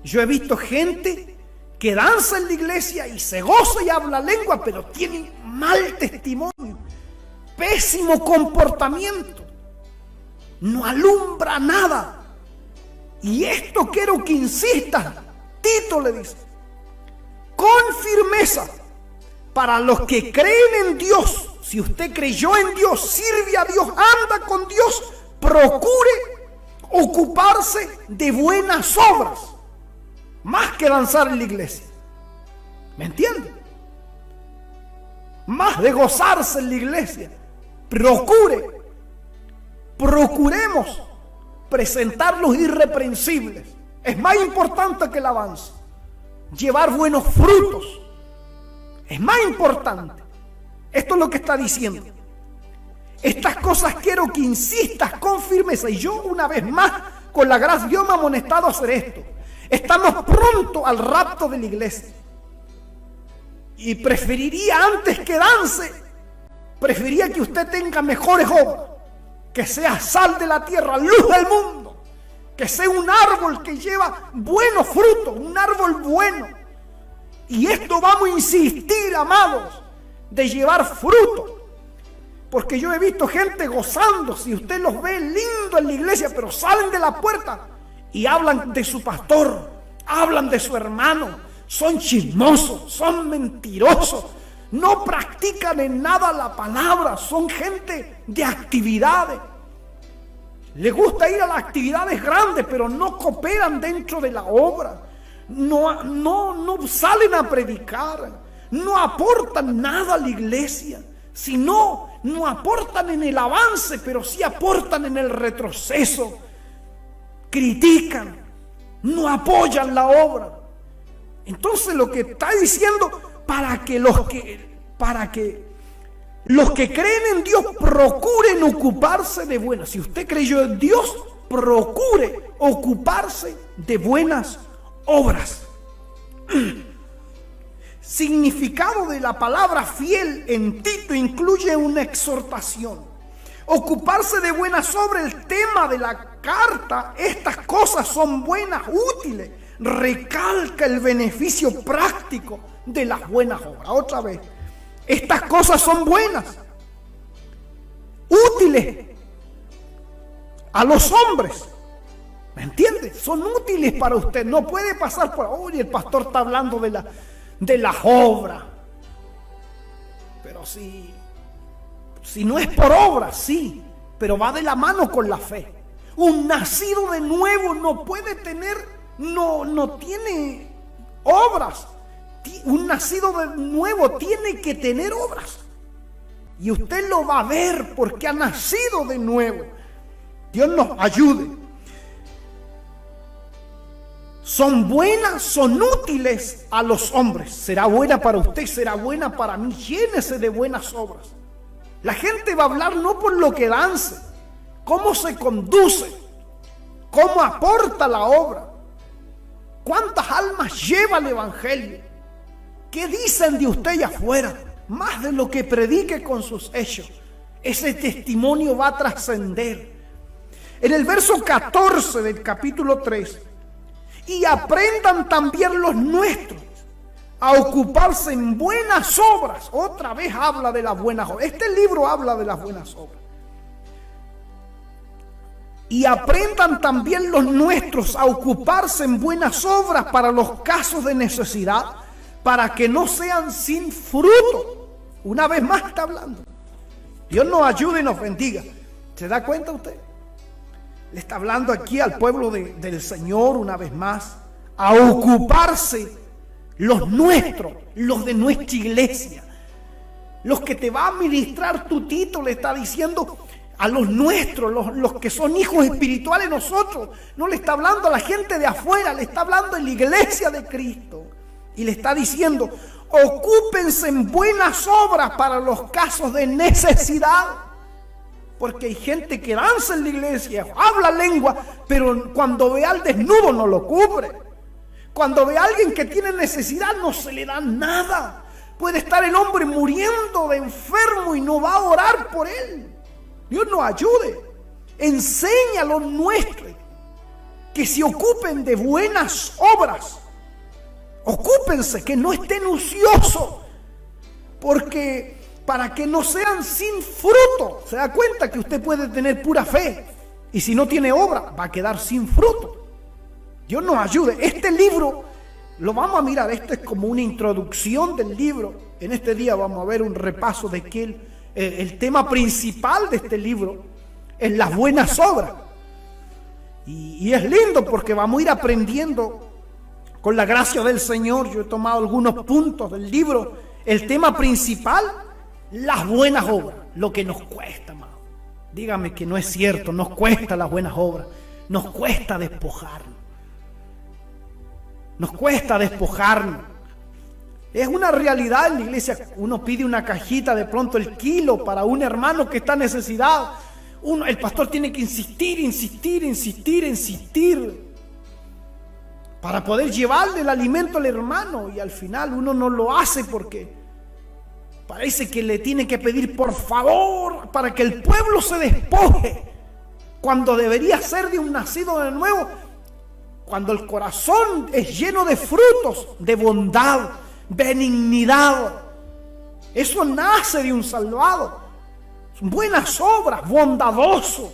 Yo he visto gente que danza en la iglesia y se goza y habla lengua, pero tiene mal testimonio. Pésimo comportamiento, no alumbra nada. Y esto quiero que insistas, Tito le dice, con firmeza, para los que creen en Dios. Si usted creyó en Dios, sirve a Dios, anda con Dios, procure ocuparse de buenas obras, más que danzar en la iglesia. ¿Me entiende? Más de gozarse en la iglesia. Procuremos presentar los irreprensibles. Es más importante que el avance. Llevar buenos frutos es más importante. Esto es lo que está diciendo. Estas cosas quiero que insistas con firmeza. Y yo una vez más, con la gracia, Dios me ha amonestado a hacer esto. Estamos pronto al rapto de la iglesia. Y preferiría, antes que dance, preferiría que usted tenga mejores obras, que sea sal de la tierra, luz del mundo, que sea un árbol que lleva buenos frutos, un árbol bueno. Y esto vamos a insistir, amados, de llevar fruto, porque yo he visto gente gozando, si usted los ve lindo en la iglesia, pero salen de la puerta y hablan de su pastor, hablan de su hermano, son chismosos, son mentirosos, no practican en nada la palabra, son gente de actividades. Les gusta ir a las actividades grandes, pero no cooperan dentro de la obra. No salen a predicar, no aportan nada a la iglesia. Si no aportan en el avance, pero sí aportan en el retroceso. Critican, no apoyan la obra. Entonces lo que está diciendo, para que los que creen en Dios procuren ocuparse de buenas. Si usted creyó en Dios, procure ocuparse de buenas obras. significado de la palabra fiel en Tito incluye una exhortación. Ocuparse de buenas obras, el tema de la carta, estas cosas son buenas, útiles. Recalca el beneficio práctico de las buenas obras. Otra vez, estas cosas son buenas, útiles a los hombres. ¿Me entiende? Son útiles para usted. No puede pasar por, oye, el pastor está hablando de las obras. Pero si no es por obras, sí, pero va de la mano con la fe. Un nacido de nuevo no puede tener, no tiene obras. Un nacido de nuevo tiene que tener obras. Y usted lo va a ver porque ha nacido de nuevo. Dios nos ayude. Son buenas, son útiles a los hombres. Será buena para usted, será buena para mí. Llénese de buenas obras. La gente va a hablar no por lo que lance, cómo se conduce, cómo aporta la obra, cuántas almas lleva el evangelio, qué dicen de usted allá afuera, más de lo que predique con sus hechos. Ese testimonio va a trascender. En el verso 14 del capítulo 3, y aprendan también los nuestros a ocuparse en buenas obras. Otra vez habla de las buenas obras. Este libro habla de las buenas obras. Y aprendan también los nuestros a ocuparse en buenas obras para los casos de necesidad, para que no sean sin fruto. Una vez más está hablando. Dios nos ayude y nos bendiga. ¿Se da cuenta usted? Le está hablando aquí al pueblo del Señor una vez más a ocuparse los nuestros, los de nuestra iglesia, los que te va a ministrar tu Tito. Le está diciendo a los nuestros, los que son hijos espirituales nosotros. No le está hablando a la gente de afuera, le está hablando a la iglesia de Cristo. Y le está diciendo, ocúpense en buenas obras para los casos de necesidad. Porque hay gente que danza en la iglesia, habla lengua, pero cuando ve al desnudo no lo cubre. Cuando ve a alguien que tiene necesidad no se le da nada. Puede estar el hombre muriendo de enfermo y no va a orar por él. Dios nos ayude. Enseña a los nuestros que se ocupen de buenas obras. Ocúpense, que no estén ociosos. Porque para que no sean sin fruto. Se da cuenta que usted puede tener pura fe. Y si no tiene obra, va a quedar sin fruto. Dios nos ayude. Este libro lo vamos a mirar. Esto es como una introducción del libro. En este día vamos a ver un repaso de que el tema principal de este libro es las buenas obras. Y es lindo porque vamos a ir aprendiendo con la gracia del Señor. Yo he tomado algunos puntos del libro. El tema principal, las buenas obras. Lo que nos cuesta, amado. Dígame que no es cierto. Nos cuesta las buenas obras. Nos cuesta despojarnos. Nos cuesta despojarnos. Es una realidad en la iglesia. Uno pide una cajita, de pronto el kilo para un hermano que está en necesidad. El pastor tiene que insistir para poder llevarle el alimento al hermano. Y al final uno no lo hace porque parece que le tiene que pedir por favor para que el pueblo se despoje, cuando debería ser de un nacido de nuevo. Cuando el corazón es lleno de frutos, de bondad, benignidad, eso nace de un salvado. Buenas obras, bondadoso.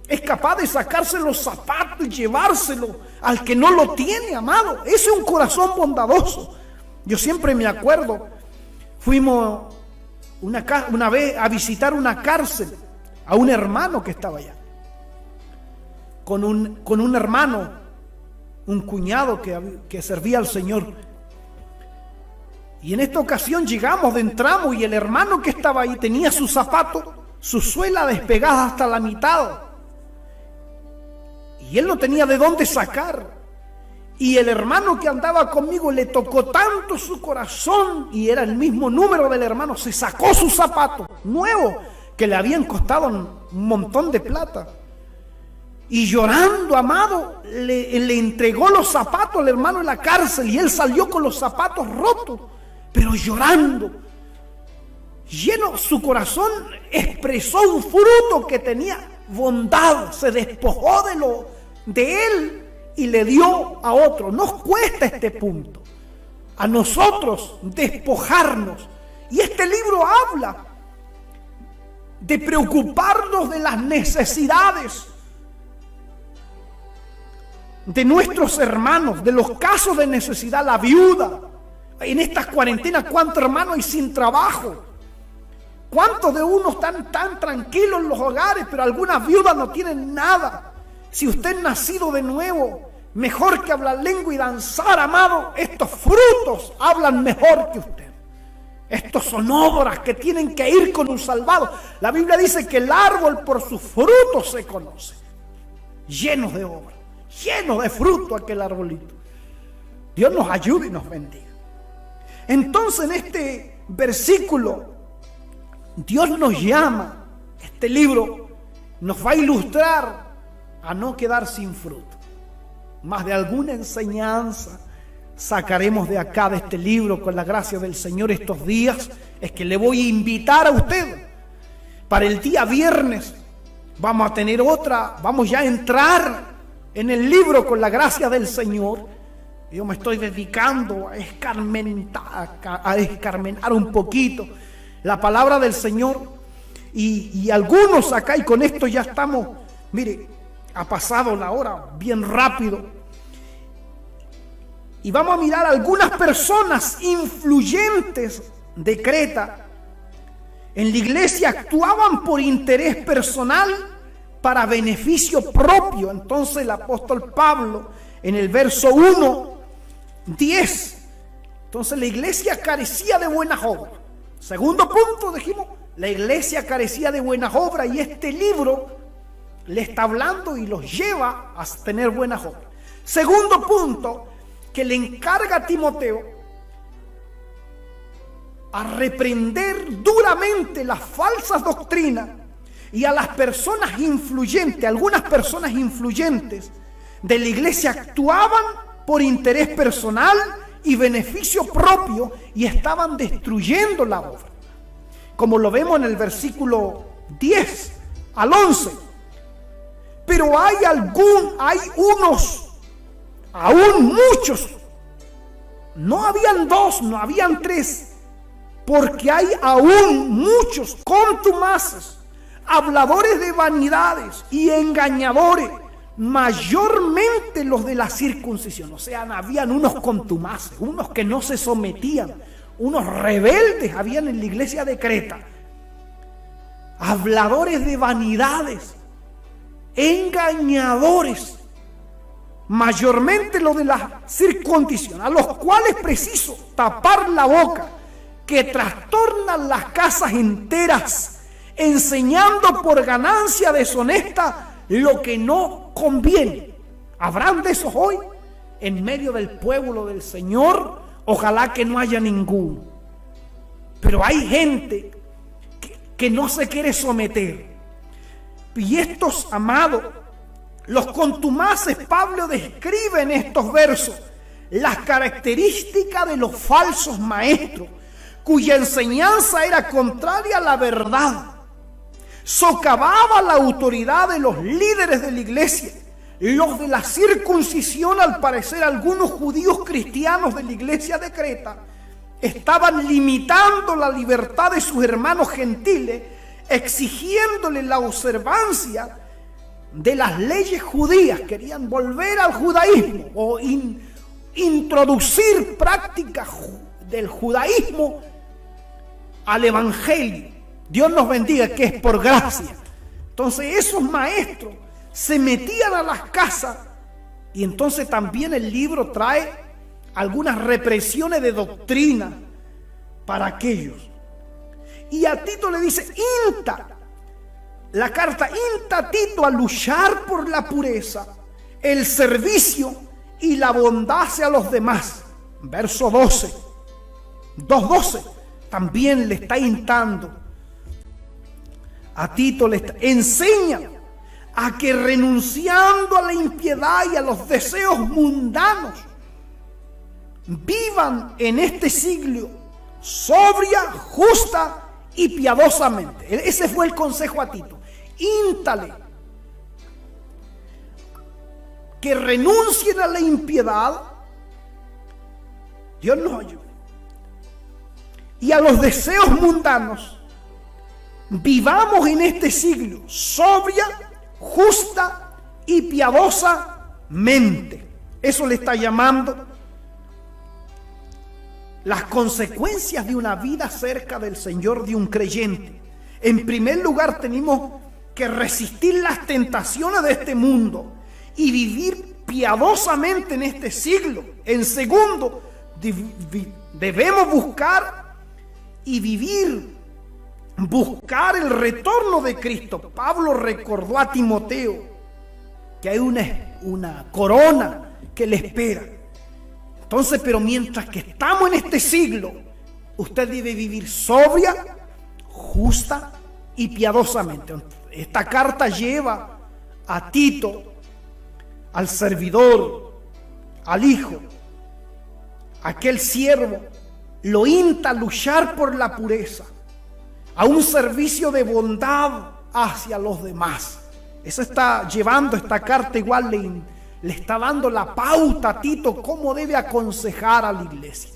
Es capaz de sacarse los zapatos y llevárselo al que no lo tiene, amado. Ese es un corazón bondadoso. Yo siempre me acuerdo, fuimos una vez a visitar una cárcel a un hermano que estaba allá. Con un hermano, un cuñado que servía al Señor. Y en esta ocasión entramos y el hermano que estaba ahí tenía su zapato, su suela despegada hasta la mitad. Y él no tenía de dónde sacar. Y el hermano que andaba conmigo le tocó tanto su corazón, y era el mismo número del hermano, se sacó su zapato nuevo que le habían costado un montón de plata. Y llorando, amado, le entregó los zapatos al hermano en la cárcel, y él salió con los zapatos rotos. pero llorando, lleno su corazón, expresó un fruto que tenía bondad, se despojó de él y le dio a otro. Nos cuesta este punto a nosotros despojarnos, y este libro habla de preocuparnos de las necesidades de nuestros hermanos, de los casos de necesidad, la viuda. En estas cuarentenas, ¿cuántos hermanos hay sin trabajo? ¿Cuántos de unos están tan tranquilos en los hogares, pero algunas viudas no tienen nada? Si usted es nacido de nuevo, mejor que hablar lengua y danzar, amado, estos frutos hablan mejor que usted. Estos son obras que tienen que ir con un salvado. La Biblia dice que el árbol por sus frutos se conoce. Llenos de obras, lleno de fruto aquel arbolito. Dios nos ayude y nos bendiga. Entonces, en este versículo, Dios nos llama, este libro nos va a ilustrar a no quedar sin fruto. Más de alguna enseñanza sacaremos de acá, de este libro, con la gracia del Señor estos días. Es que le voy a invitar a usted para el día viernes. Vamos a tener vamos ya a entrar en el libro con la gracia del Señor. Yo me estoy dedicando a escarmenar un poquito la palabra del Señor, y algunos acá, y con esto ya estamos, mire, ha pasado la hora bien rápido, y vamos a mirar algunas personas influyentes de Creta. En la iglesia actuaban por interés personal para beneficio propio. Entonces el apóstol Pablo, en el verso 1:10, entonces la iglesia carecía de buenas obras. Segundo punto, dijimos, la iglesia carecía de buenas obras, y este libro le está hablando y los lleva a tener buenas obras. Segundo punto, que le encarga a Timoteo a reprender duramente las falsas doctrinas y a las personas influyentes. Algunas personas influyentes de la iglesia actuaban por interés personal y beneficio propio, y estaban destruyendo la obra, como lo vemos en el versículo 10 al 11. Pero hay unos, aún muchos, no habían dos, no habían tres, porque hay aún muchos contumaces, habladores de vanidades y engañadores, mayormente los de la circuncisión. O sea, habían unos contumaces, unos que no se sometían, unos rebeldes habían en la iglesia de Creta, habladores de vanidades, engañadores, mayormente los de la circuncisión, a los cuales preciso tapar la boca, que trastornan las casas enteras, enseñando por ganancia deshonesta lo que no conviene. ¿Habrán de esos hoy en medio del pueblo del Señor? Ojalá que no haya ninguno. Pero hay gente que no se quiere someter. Y estos, amados, los contumaces, Pablo describe en estos versos las características de los falsos maestros, cuya enseñanza era contraria a la verdad. Socavaba la autoridad de los líderes de la iglesia. Los de la circuncisión, al parecer algunos judíos cristianos de la iglesia de Creta, estaban limitando la libertad de sus hermanos gentiles, exigiéndole la observancia de las leyes judías. Querían volver al judaísmo o introducir prácticas del judaísmo al evangelio. Dios nos bendiga, que es por gracia. Entonces esos maestros se metían a las casas, y entonces también el libro trae algunas represiones de doctrina para aquellos. Y a Tito le dice, la carta insta a Tito a luchar por la pureza, el servicio y la bondad hacia los demás. Verso 2:12 también le está instando a Tito, enseña a que renunciando a la impiedad y a los deseos mundanos, vivan en este siglo sobria, justa y piadosamente. Ese fue el consejo a Tito. Íntale que renuncien a la impiedad. Dios nos ayude. Y a los deseos mundanos. Vivamos en este siglo sobria, justa y piadosamente. Eso le está llamando las consecuencias de una vida cerca del Señor de un creyente. En primer lugar, tenemos que resistir las tentaciones de este mundo y vivir piadosamente en este siglo. En segundo, debemos buscar el retorno de Cristo. Pablo recordó a Timoteo que hay una corona que le espera. Entonces, pero mientras que estamos en este siglo, usted debe vivir sobria, justa y piadosamente. Esta carta lleva a Tito, al servidor, al hijo, aquel siervo, lo insta a luchar por la pureza, a un servicio de bondad hacia los demás. Eso está llevando esta carta, igual le está dando la pauta a Tito cómo debe aconsejar a la iglesia.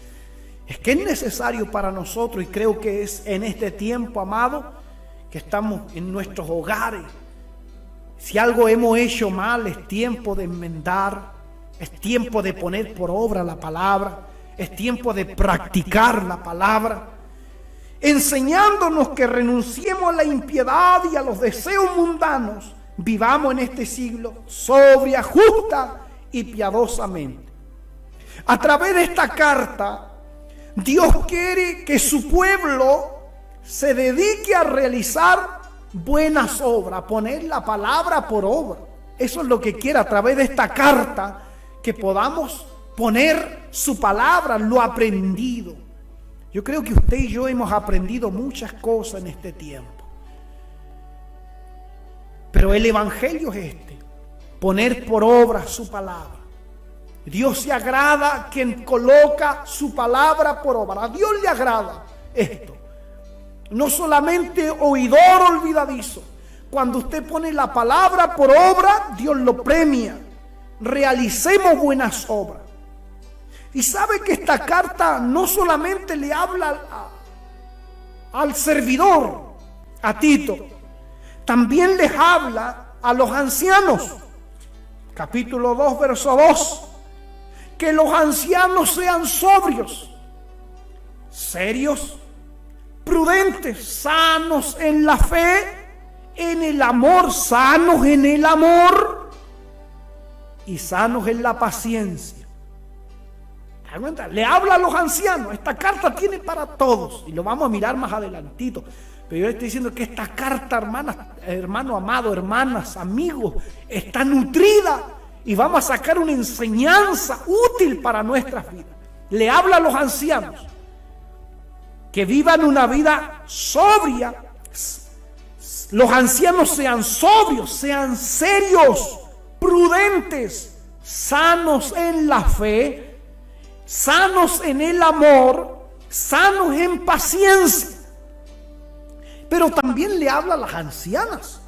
Es que es necesario para nosotros, y creo que es en este tiempo, amado, que estamos en nuestros hogares. Si algo hemos hecho mal, es tiempo de enmendar, es tiempo de poner por obra la palabra, es tiempo de practicar la palabra, enseñándonos que renunciemos a la impiedad y a los deseos mundanos. Vivamos en este siglo sobria, justa y piadosamente. A través de esta carta, Dios quiere que su pueblo se dedique a realizar buenas obras, poner la palabra por obra. Eso es lo que quiere a través de esta carta, que podamos poner su palabra, lo aprendido. Yo creo que usted y yo hemos aprendido muchas cosas en este tiempo. Pero el evangelio es poner por obra su palabra. Dios se agrada quien coloca su palabra por obra. A Dios le agrada esto. No solamente oidor olvidadizo. Cuando usted pone la palabra por obra, Dios lo premia. Realicemos buenas obras. Y sabe que esta carta no solamente le habla al servidor, a Tito, también les habla a los ancianos. Capítulo 2, verso 2. Que los ancianos sean sobrios, serios, prudentes, sanos en la fe, en el amor, sanos en el amor y sanos en la paciencia. ¿Te das cuenta? Le habla a los ancianos. Esta carta tiene para todos y lo vamos a mirar más adelantito. Pero yo le estoy diciendo que esta carta, hermano amado, hermanas, amigos, está nutrida y vamos a sacar una enseñanza útil para nuestras vidas. Le habla a los ancianos que vivan una vida sobria. Los ancianos sean sobrios, sean serios, prudentes, sanos en la fe, sanos en el amor, sanos en paciencia. Pero también le habla a las ancianas.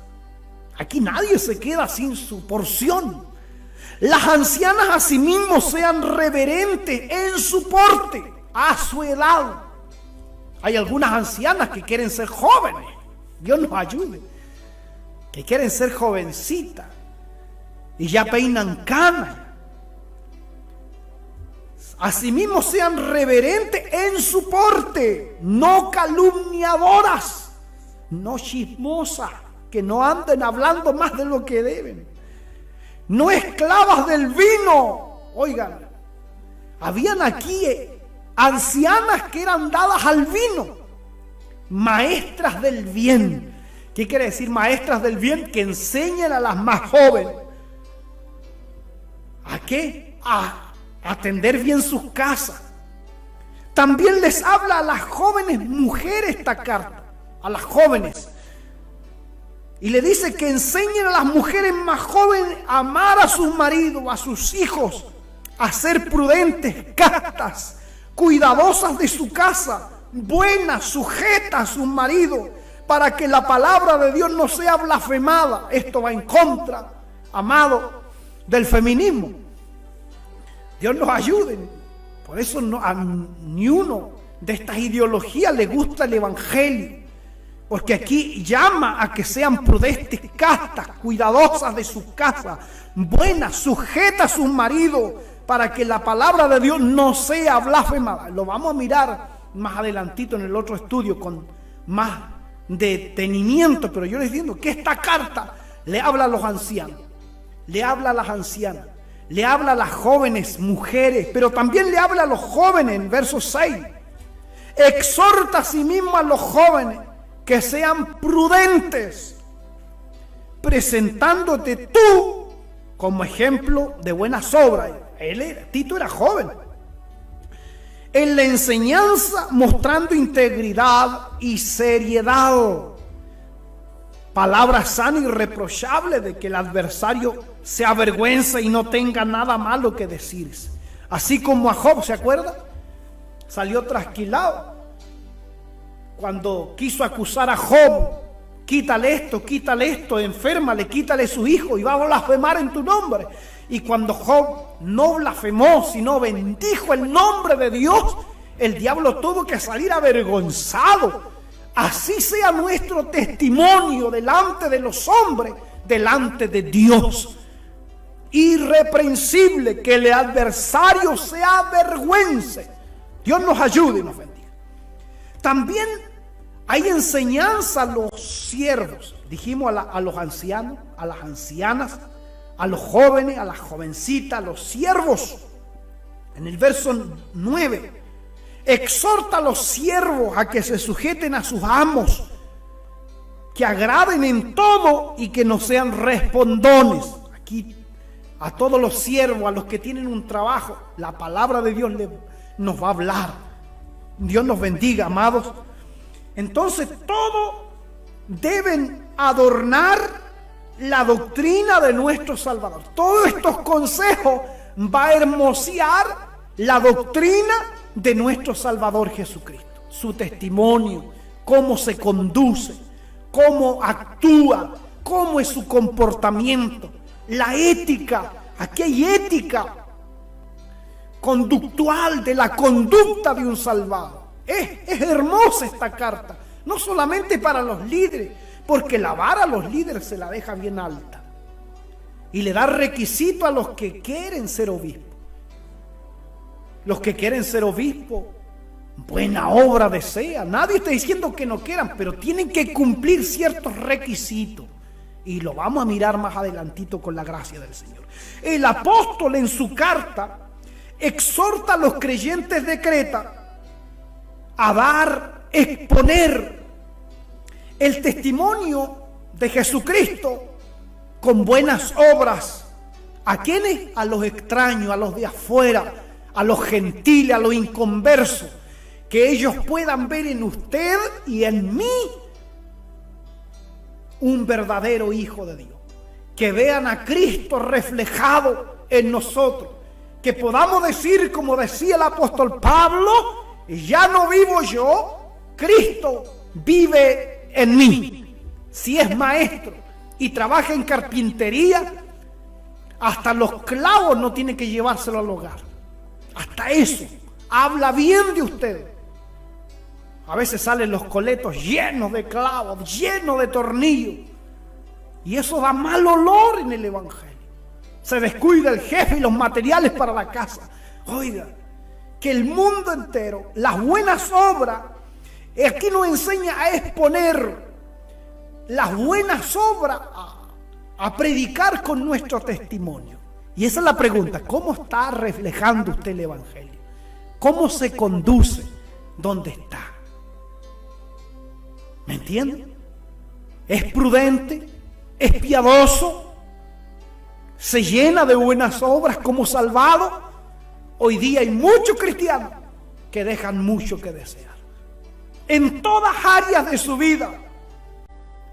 Aquí nadie se queda sin su porción. Las ancianas asimismo sean reverentes en su porte, a su edad. Hay algunas ancianas que quieren ser jóvenes. Dios nos ayude. Que quieren ser jovencitas y ya peinan canas. Asimismo sean reverentes en su porte, no calumniadoras, no chismosas, que no anden hablando más de lo que deben, no esclavas del vino. Oigan, habían aquí ancianas que eran dadas al vino, maestras del bien. ¿Qué quiere decir maestras del bien? Que enseñan a las más jóvenes. ¿A qué? A atender bien sus casas. También les habla a las jóvenes mujeres esta carta, a las jóvenes. Y le dice que enseñen a las mujeres más jóvenes a amar a sus maridos, a sus hijos, a ser prudentes, castas, cuidadosas de su casa, buena, sujeta a su marido, para que la palabra de Dios no sea blasfemada. Esto va en contra, amado, del feminismo. Dios nos ayude. Por eso a ni uno de estas ideologías le gusta el evangelio. Porque aquí llama a que sean prudentes, castas, cuidadosas de sus casas, buenas, sujetas a sus maridos, para que la palabra de Dios no sea blasfemada. Lo vamos a mirar más adelantito en el otro estudio con más detenimiento, pero yo les digo que esta carta le habla a los ancianos, le habla a las ancianas, le habla a las jóvenes mujeres, pero también le habla a los jóvenes en verso 6. Exhorta a sí mismo a los jóvenes que sean prudentes, presentándote tú como ejemplo de buenas obras. Tito era joven. En la enseñanza, mostrando integridad y seriedad. Palabra sana y irreprochable de que el adversario se avergüenza y no tenga nada malo que decirse. Así como a Job, ¿se acuerda? Salió trasquilado cuando quiso acusar a Job. Quítale esto, enférmale, quítale su hijo y va a blasfemar en tu nombre. Y cuando Job no blasfemó, sino bendijo el nombre de Dios, el diablo tuvo que salir avergonzado. Así sea nuestro testimonio delante de los hombres, delante de Dios. Irreprensible, que el adversario se avergüence. Dios nos ayude y nos bendiga. También hay enseñanza a los siervos. Dijimos a los ancianos, a las ancianas, a los jóvenes, a las jovencitas, a los siervos. En el verso 9, exhorta a los siervos a que se sujeten a sus amos, que agraden en todo y que no sean respondones. Aquí a todos los siervos, a los que tienen un trabajo, la palabra de Dios nos va a hablar. Dios nos bendiga, amados. Entonces todos deben adornar la doctrina de nuestro Salvador. Todos estos consejos va a hermosear la doctrina de nuestro Salvador Jesucristo. Su testimonio, cómo se conduce, cómo actúa, cómo es su comportamiento, la ética. Aquí hay ética conductual de la conducta de un salvado. Es hermosa esta carta, no solamente para los líderes, porque la vara a los líderes se la deja bien alta y le da requisito a los que quieren ser obispos. Los que quieren ser obispos, buena obra desea. Nadie está diciendo que no quieran, pero tienen que cumplir ciertos requisitos. Y lo vamos a mirar más adelantito con la gracia del Señor. El apóstol en su carta exhorta a los creyentes de Creta a exponer el testimonio de Jesucristo con buenas obras. ¿A quiénes? A los extraños, a los de afuera, a los gentiles, a los inconversos, que ellos puedan ver en usted y en mí un verdadero hijo de Dios, que vean a Cristo reflejado en nosotros, que podamos decir, como decía el apóstol Pablo, ya no vivo yo, Cristo vive en mí. Si es maestro y trabaja en carpintería, hasta los clavos no tiene que llevárselo al hogar. Hasta eso, habla bien de usted. A veces salen los coletos llenos de clavos, llenos de tornillos. Y eso da mal olor en el evangelio. Se descuida el jefe y los materiales para la casa. Oiga, que el mundo entero, las buenas obras, aquí nos enseña a exponer las buenas obras, a predicar con nuestro testimonio. Y esa es la pregunta: ¿cómo está reflejando usted el evangelio? ¿Cómo se conduce? ¿Dónde está? ¿Me entiende? ¿Es prudente? ¿Es piadoso? ¿Se llena de buenas obras como salvado? Hoy día hay muchos cristianos que dejan mucho que desear en todas áreas de su vida.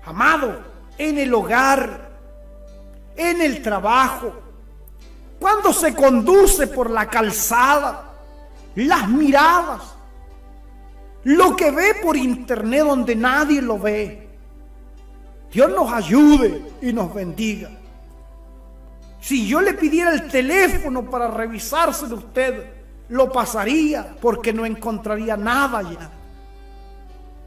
Amado, en el hogar, en el trabajo, cuando se conduce por la calzada, las miradas, lo que ve por internet donde nadie lo ve. Dios nos ayude y nos bendiga. Si yo le pidiera el teléfono para revisárselo a usted, lo pasaría porque no encontraría nada ya.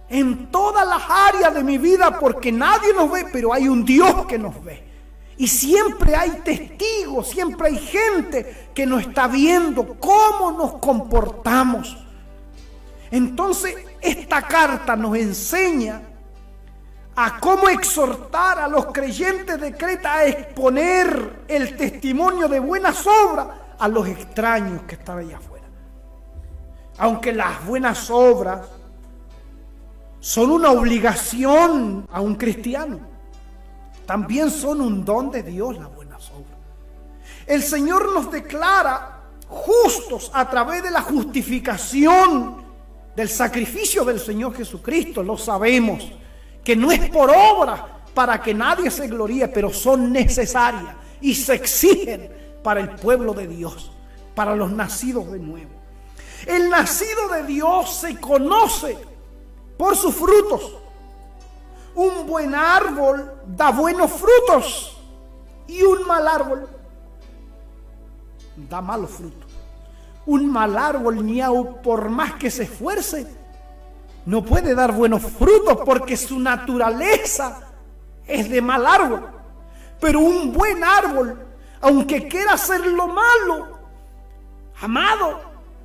En todas las áreas de mi vida, porque nadie nos ve, pero hay un Dios que nos ve. Y siempre hay testigos, siempre hay gente que nos está viendo cómo nos comportamos. Entonces, esta carta nos enseña a cómo exhortar a los creyentes de Creta a exponer el testimonio de buenas obras a los extraños que están allá afuera. Aunque las buenas obras son una obligación a un cristiano, también son un don de Dios las buenas obras. El Señor nos declara justos a través de la justificación del sacrificio del Señor Jesucristo. Lo sabemos, que no es por obra para que nadie se gloríe, pero son necesarias y se exigen para el pueblo de Dios, para los nacidos de nuevo. El nacido de Dios se conoce por sus frutos. Un buen árbol da buenos frutos y un mal árbol da malos frutos. Un mal árbol, ni aun por más que se esfuerce, no puede dar buenos frutos porque su naturaleza es de mal árbol. Pero un buen árbol, aunque quiera hacer lo malo, amado,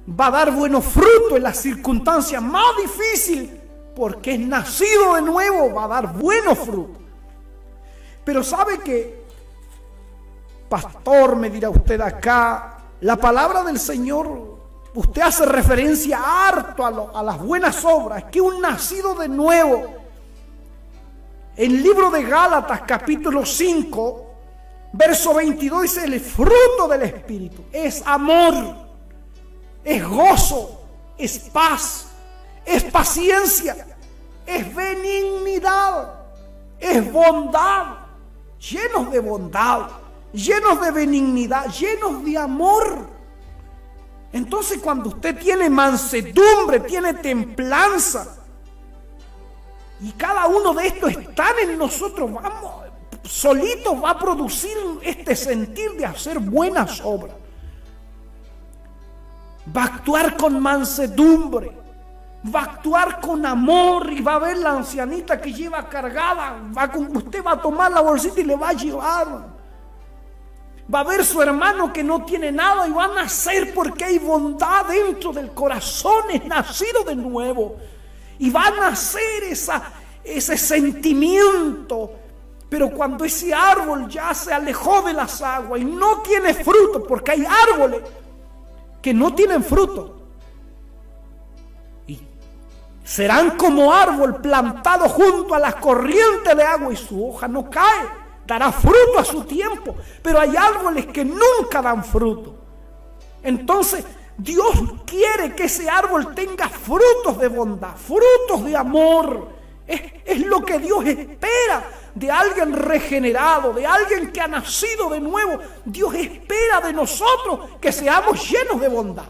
va a dar buenos frutos en las circunstancias más difíciles, porque es nacido de nuevo, va a dar buenos frutos. Pero ¿sabe qué? Pastor, me dirá usted acá, la palabra del Señor, usted hace referencia harto a las buenas obras, que un nacido de nuevo, el libro de Gálatas capítulo 5, verso 22 dice: el fruto del Espíritu es amor, es gozo, es paz, es paciencia, es benignidad, es bondad, llenos de bondad, llenos de benignidad, llenos de amor. Entonces, cuando usted tiene mansedumbre, tiene templanza, y cada uno de estos están en nosotros, vamos, solitos va a producir este sentir de hacer buenas obras. Va a actuar con mansedumbre, va a actuar con amor, y va a ver la ancianita que lleva cargada, usted va a tomar la bolsita y le va a llevar. Va a ver su hermano que no tiene nada y va a nacer porque hay bondad dentro del corazón, es nacido de nuevo. Y va a nacer ese sentimiento. Pero cuando ese árbol ya se alejó de las aguas y no tiene fruto, porque hay árboles que no tienen fruto, y serán como árbol plantado junto a las corrientes de agua y su hoja no cae. Dará fruto a su tiempo, pero hay árboles que nunca dan fruto. Entonces, Dios quiere que ese árbol tenga frutos de bondad, frutos de amor. Es lo que Dios espera de alguien regenerado, de alguien que ha nacido de nuevo. Dios espera de nosotros que seamos llenos de bondad.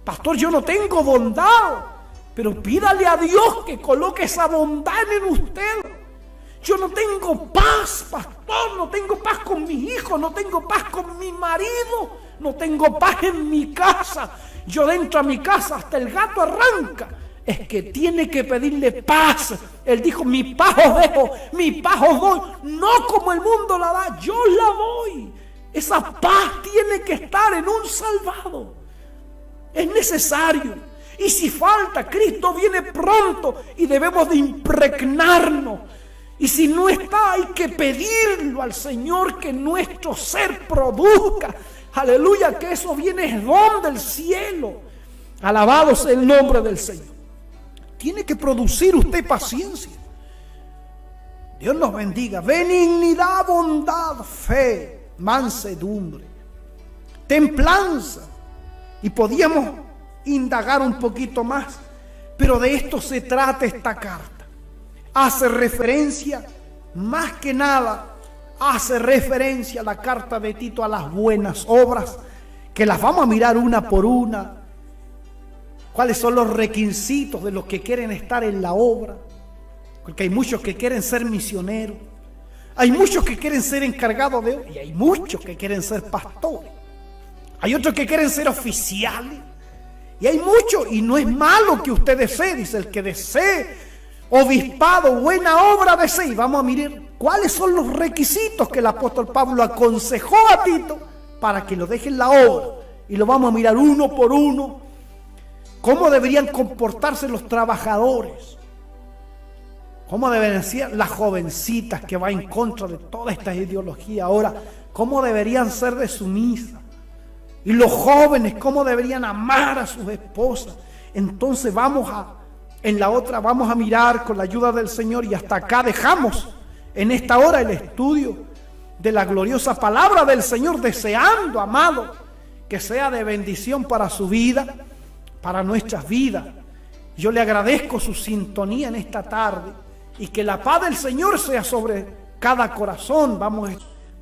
Pastor, yo no tengo bondad, pero pídale a Dios que coloque esa bondad en usted. Yo no tengo paz, pastor, no tengo paz con mis hijos, no tengo paz con mi marido, no tengo paz en mi casa. Yo dentro de mi casa hasta el gato arranca. Es que tiene que pedirle paz. Él dijo: mi paz os dejo, mi paz os doy, no como el mundo la da, yo la doy. Esa paz tiene que estar en un salvado. Es necesario. Y si falta, Cristo viene pronto y debemos de impregnarnos. Y si no está, hay que pedirlo al Señor que nuestro ser produzca. Aleluya, que eso viene es don del cielo. Alabado sea el nombre del Señor. Tiene que producir usted paciencia. Dios nos bendiga. Benignidad, bondad, fe, mansedumbre, templanza. Y podíamos indagar un poquito más, pero de esto se trata esta carta. Hace referencia, más que nada, hace referencia a la carta de Tito a las buenas obras, que las vamos a mirar una por una. cuáles son los requisitos de los que quieren estar en la obra. Porque hay muchos que quieren ser misioneros, hay muchos que quieren ser encargados de obra, y hay muchos que quieren ser pastores. Hay otros que quieren ser oficiales. Y hay muchos, y no es malo que usted desee, dice el que desee obispado, buena obra desee. Y vamos a mirar cuáles son los requisitos que el apóstol Pablo aconsejó a Tito para que lo deje en la obra. Y lo vamos a mirar uno por uno. Cómo deberían comportarse los trabajadores. Cómo deberían ser las jovencitas que van en contra de toda esta ideología ahora. Cómo deberían ser de sumisa. Y los jóvenes, cómo deberían amar a sus esposas. Entonces en la otra vamos a mirar con la ayuda del Señor, y hasta acá dejamos en esta hora el estudio de la gloriosa palabra del Señor, deseando, amado, que sea de bendición para su vida, para nuestras vidas. Yo le agradezco su sintonía en esta tarde, y que la paz del Señor sea sobre cada corazón. Vamos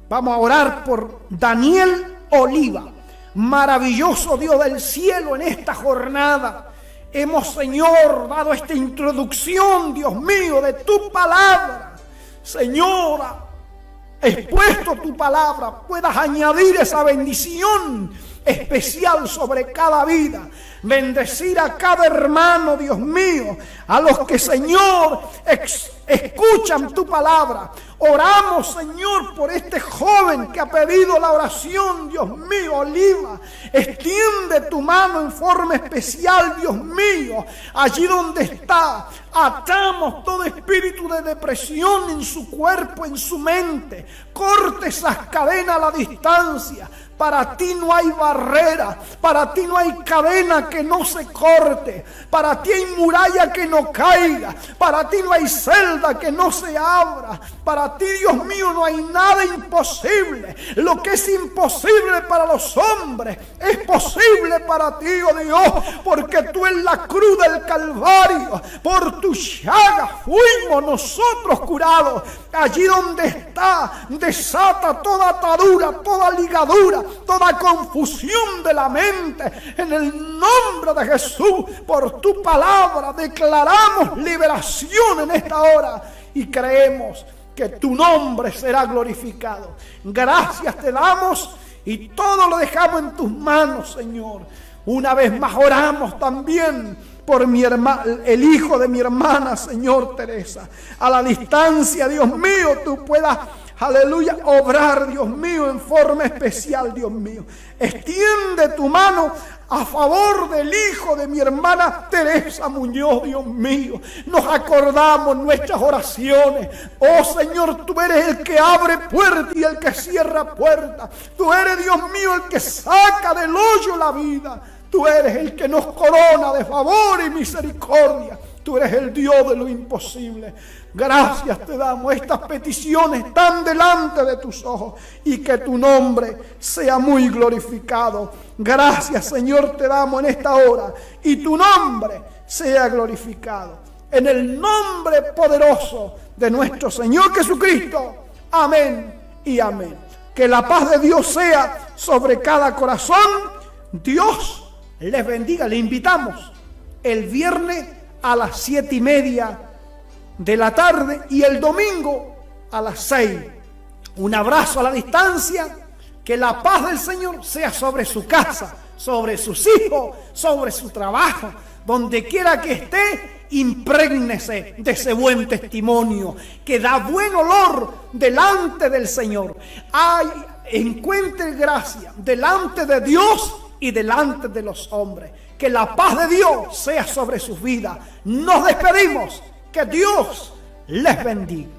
a orar por Daniel Oliva. Maravilloso Dios del cielo, en esta jornada hemos, Señor, dado esta introducción, Dios mío, de tu palabra. Señora, expuesto tu palabra, puedas añadir esa bendición especial sobre cada vida. Bendecir a cada hermano, Dios mío, a los que, Señor, escuchan tu palabra. Oramos, Señor, por este joven que ha pedido la oración, Dios mío, Oliva. Extiende tu mano en forma especial, Dios mío, allí donde está. Atamos todo espíritu de depresión en su cuerpo, en su mente. Corte esas cadenas a la distancia. Para ti no hay barrera, para ti no hay cadena que no se corte, para ti hay muralla que no caiga, para ti no hay celda que no se abra, para ti, Dios mío, no hay nada imposible. Lo que es imposible para los hombres es posible para ti, oh Dios, porque tú en la cruz del Calvario, por tu llaga fuimos nosotros curados. Allí donde está, desata toda atadura, toda ligadura, toda confusión de la mente. En el nombre de Jesús, por tu palabra declaramos liberación en esta hora y creemos que tu nombre será glorificado. Gracias te damos y todo lo dejamos en tus manos, Señor. Una vez más oramos también por el hijo de mi hermana, Señor Teresa. A la distancia, Dios mío, tú puedas, aleluya, obrar, Dios mío, en forma especial, Dios mío. Extiende tu mano a favor del hijo de mi hermana Teresa Muñoz, Dios mío. Nos acordamos nuestras oraciones. Oh Señor, tú eres el que abre puertas y el que cierra puertas. Tú eres, Dios mío, el que saca del hoyo la vida. Tú eres el que nos corona de favor y misericordia. Tú eres el Dios de lo imposible. Gracias te damos. Estas peticiones están delante de tus ojos y que tu nombre sea muy glorificado. Gracias, Señor, te damos en esta hora y tu nombre sea glorificado. En el nombre poderoso de nuestro Señor Jesucristo. Amén y amén. Que la paz de Dios sea sobre cada corazón. Dios les bendiga. Le invitamos el viernes a las 7:30 de la tarde y el domingo a las 6. Un abrazo a la distancia. Que la paz del Señor sea sobre su casa, sobre sus hijos, sobre su trabajo. Donde quiera que esté, imprégnese de ese buen testimonio que da buen olor delante del Señor. Encuentre gracia delante de Dios y delante de los hombres. Que la paz de Dios sea sobre sus vidas. Nos despedimos. Que Dios les bendiga.